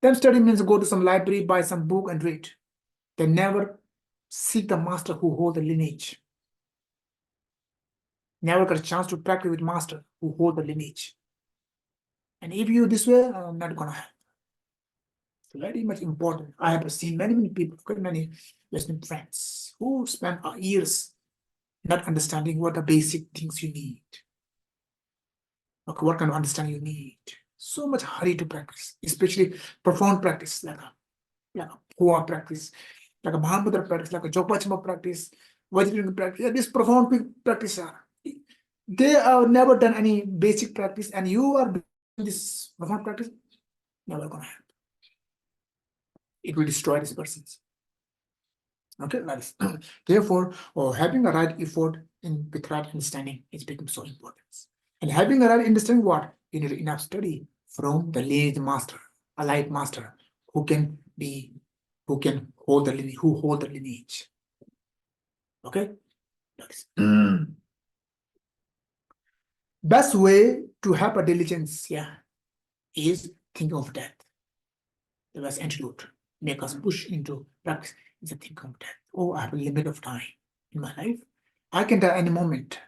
Them study means go to some library, buy some book and read. They never seek the master who hold the lineage. Never got a chance to practice with master who hold the lineage. And if you this way, not gonna happen. It's very much important. I have seen many people, many listening friends who spend years not understanding what the basic things you need. Okay, what kind of understanding you need. So much hurry to practice, especially profound practice, like a Hua practice, like a Mahamudra practice, like a Jopachama practice, Vajrayana practice. This profound practice they have never done any basic practice, and you are doing this profound practice, never gonna happen. It will destroy this persons. Okay, nice. Therefore, having a right effort in with right understanding is become so important. And having a right understanding what? You need enough study from the lineage master, a light master who can be, who can hold the lineage, who hold the lineage. Okay? Best way to have a diligence, yeah, is think of death. The best antidote. Make us push into practice is a think of death. Oh, I have a limit of time in my life. I can die any moment.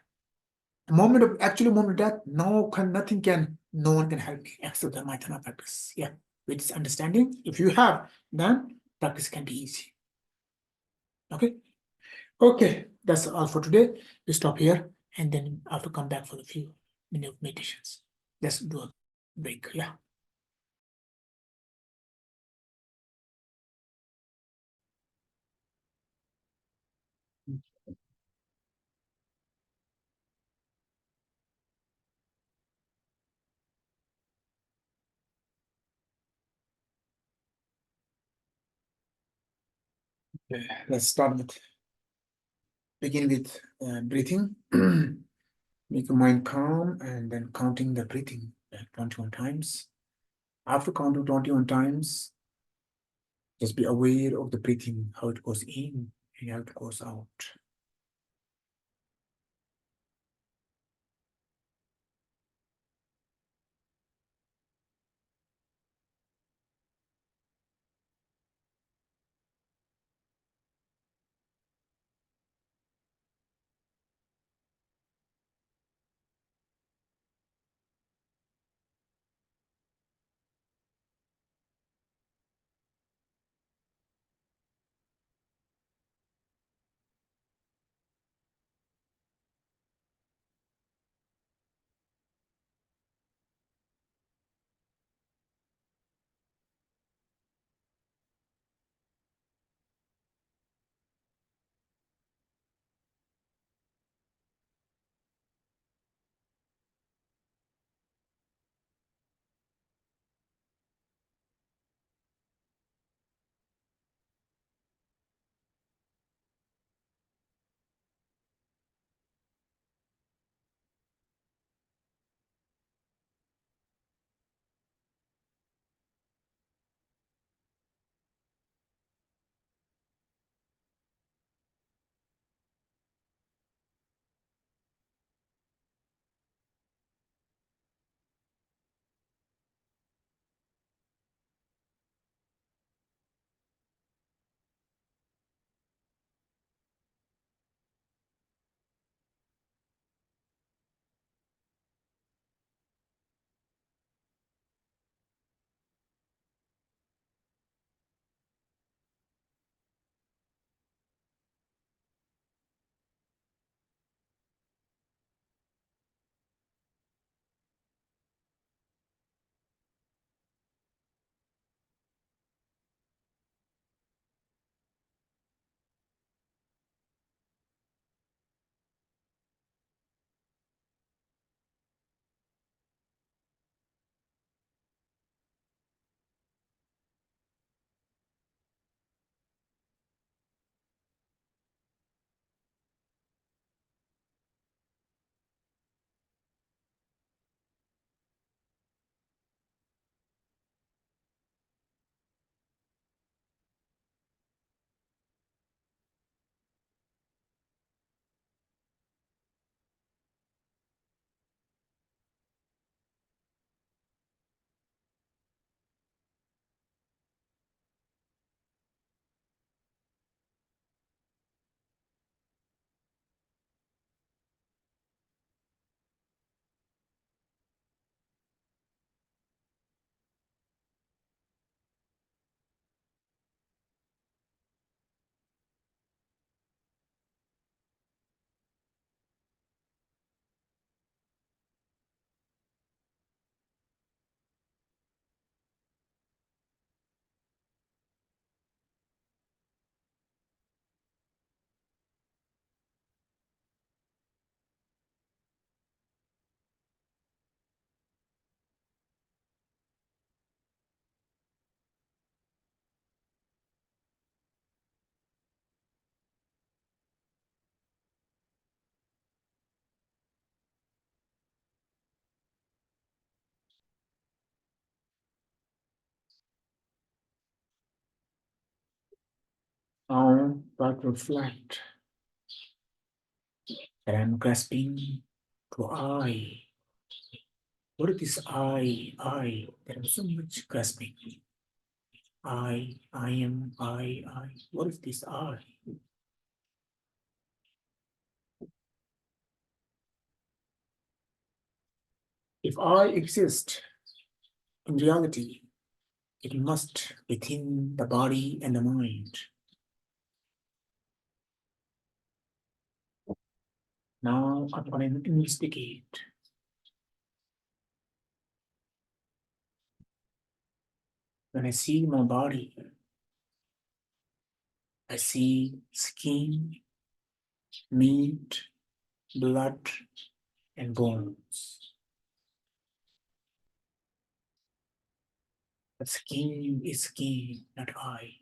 The moment of moment of death, nothing can, no one can help me except the Maitana practice. Yeah, with this understanding, if you have, then practice can be easy. Okay. Okay, that's all for today. We stop here and then I have to come back for a few minute meditations. Let's do a break. Yeah. Okay, let's start with begin with breathing. Make your mind calm and then counting the breathing 21 times. After counting 21 times, just be aware of the breathing, how it goes in and how it goes out. Now try to reflect that I'm grasping to I. What is this I? I. There is so much grasping. I am, I. What is this I? If I exist in reality, it must within the body and the mind. Now I'm going to investigate. When I see my body, I see skin, meat, blood, and bones. But skin is skin, not I.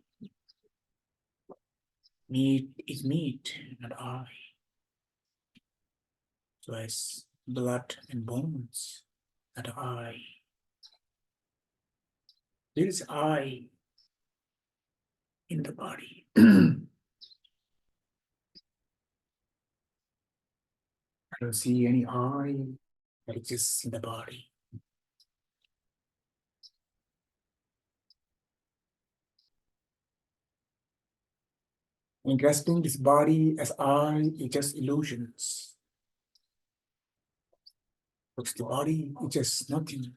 Meat is meat, not I. So as blood and bones, not I. There is I in the body. I don't see any I that exists in the body. And grasping this body as I is just illusions. Because the body is just nothing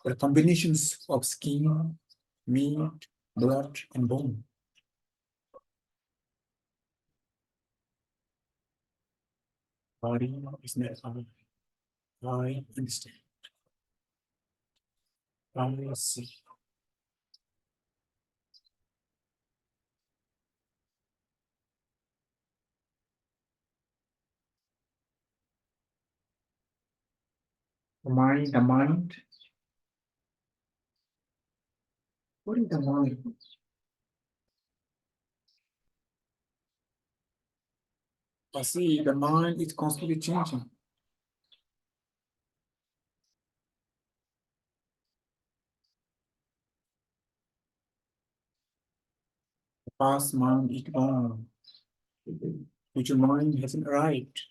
but combinations of skin, meat, blood, and bone. Body is not I understand. I see. The mind. What is the mind? I see the mind is constantly changing. The past mind is gone. Future mind hasn't arrived.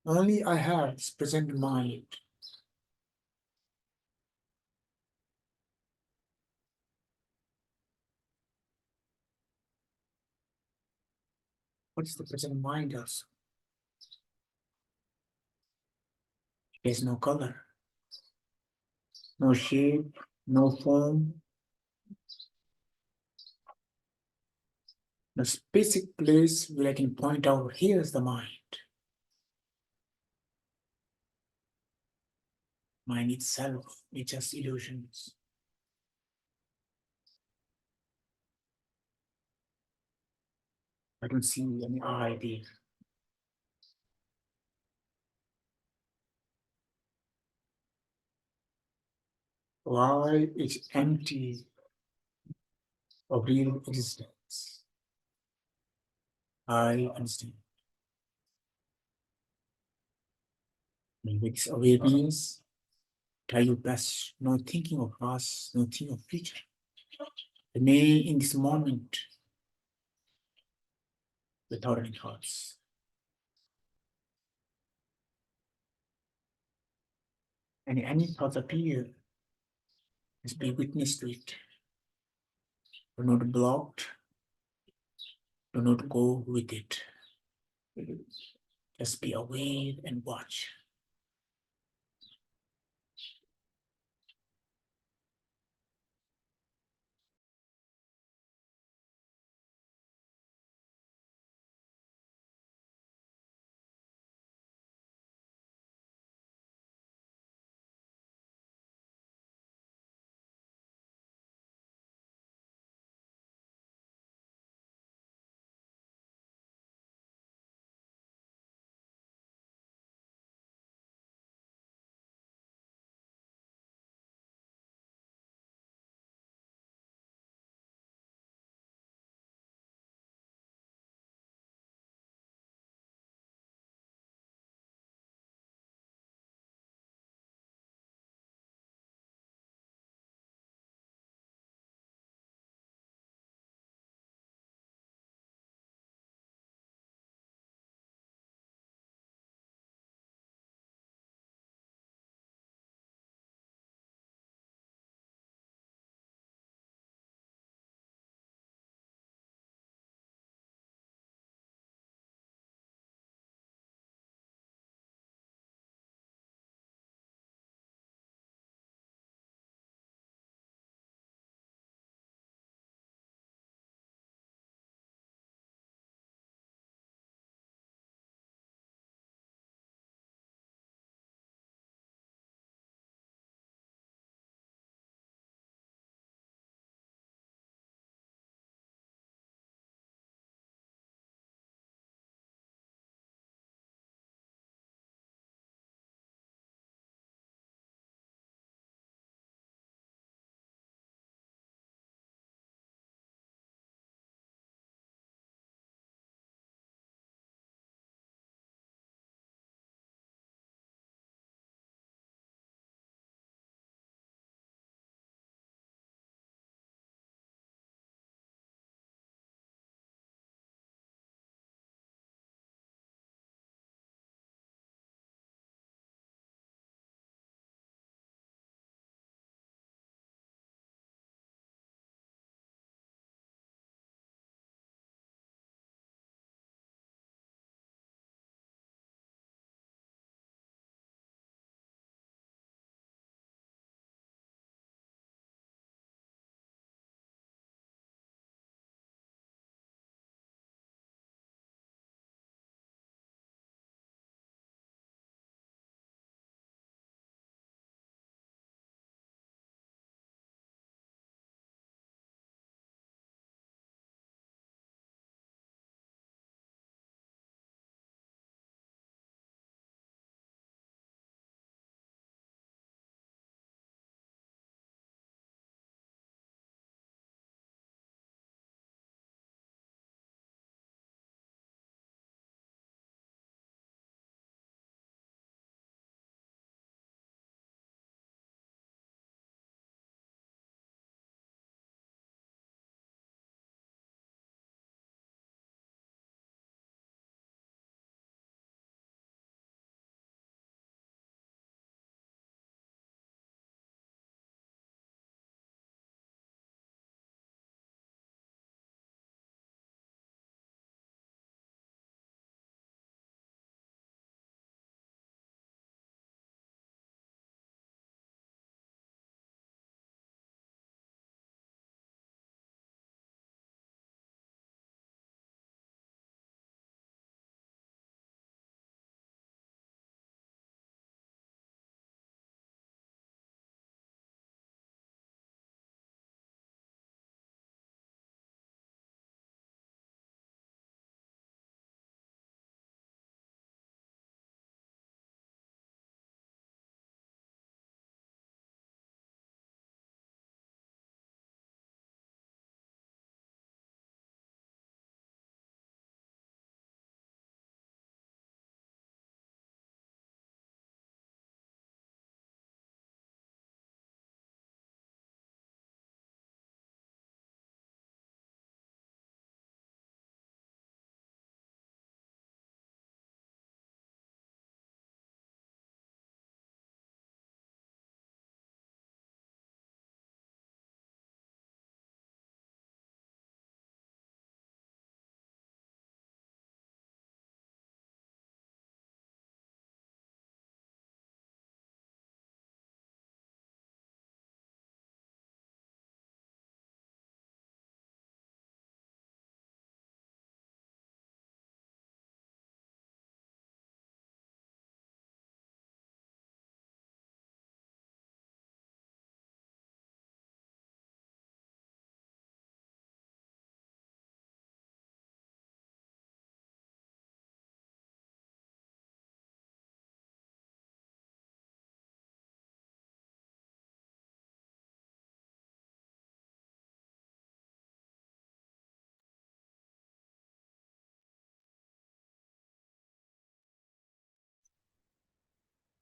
Only I have this present mind. What is the present mind also? There's no color, no shape, no form, no specific place where I can point out here's the mind. Mind itself is just illusions. I don't see any idea. Why it's empty of real existence. I understand. And with this awareness, try your best, no thinking of past, no thinking of future. Remain in this moment without any thoughts. And any thoughts appear, just be witness to it. Do not block, do not go with it. Just be aware and watch.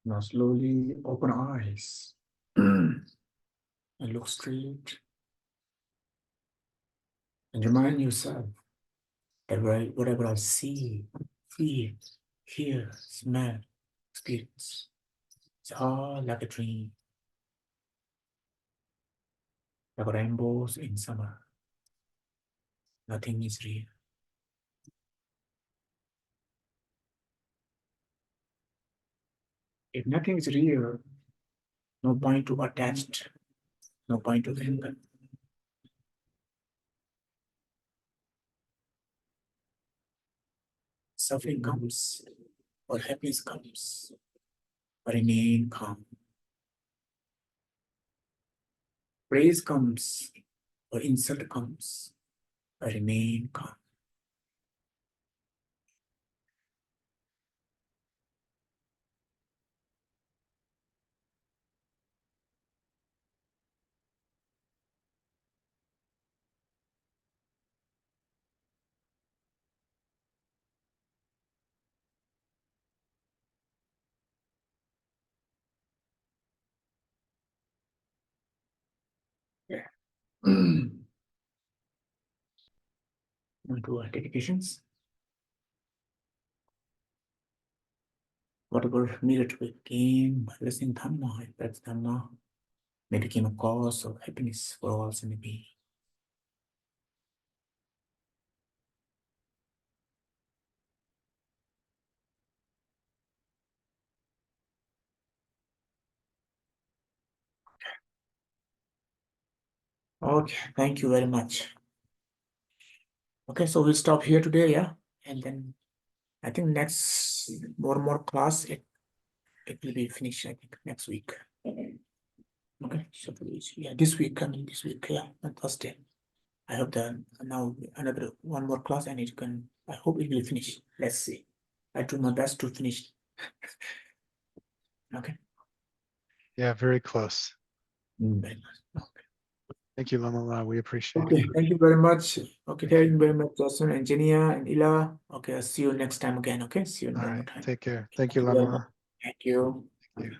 Now slowly open eyes and look straight and remind yourself that whatever I see, feel, hear, smell, experience, it's all like a dream, like rainbows in summer. Nothing is real. If nothing is real, no point to attach, no point to anger. Suffering comes or happiness comes, but remain calm. Praise comes or insult comes, but remain calm. Yeah. To our dedications. Whatever merit we gain by listening Dhamma, if that's Dhamma, may become a cause of happiness for all sentient beings. Okay, thank you very much. Okay, so we'll stop here today, yeah? And then I think next more class, it will be finished, I think, next week. Okay, so yeah, this week, yeah, on Thursday. I hope that now another one more class and it can, I hope it will finish. Let's see. I do my best to finish. Okay. Yeah, very close. Very nice. Okay. Thank you, Lama. We appreciate Okay, it. thank you very much. Okay, Thank thank you very much, Justin and Jenia and Ila. Okay, I'll see you next time again. Okay, see you All one more right. time. Take care. Thank you, Thank you very much. Lama. Thank you. Thank you.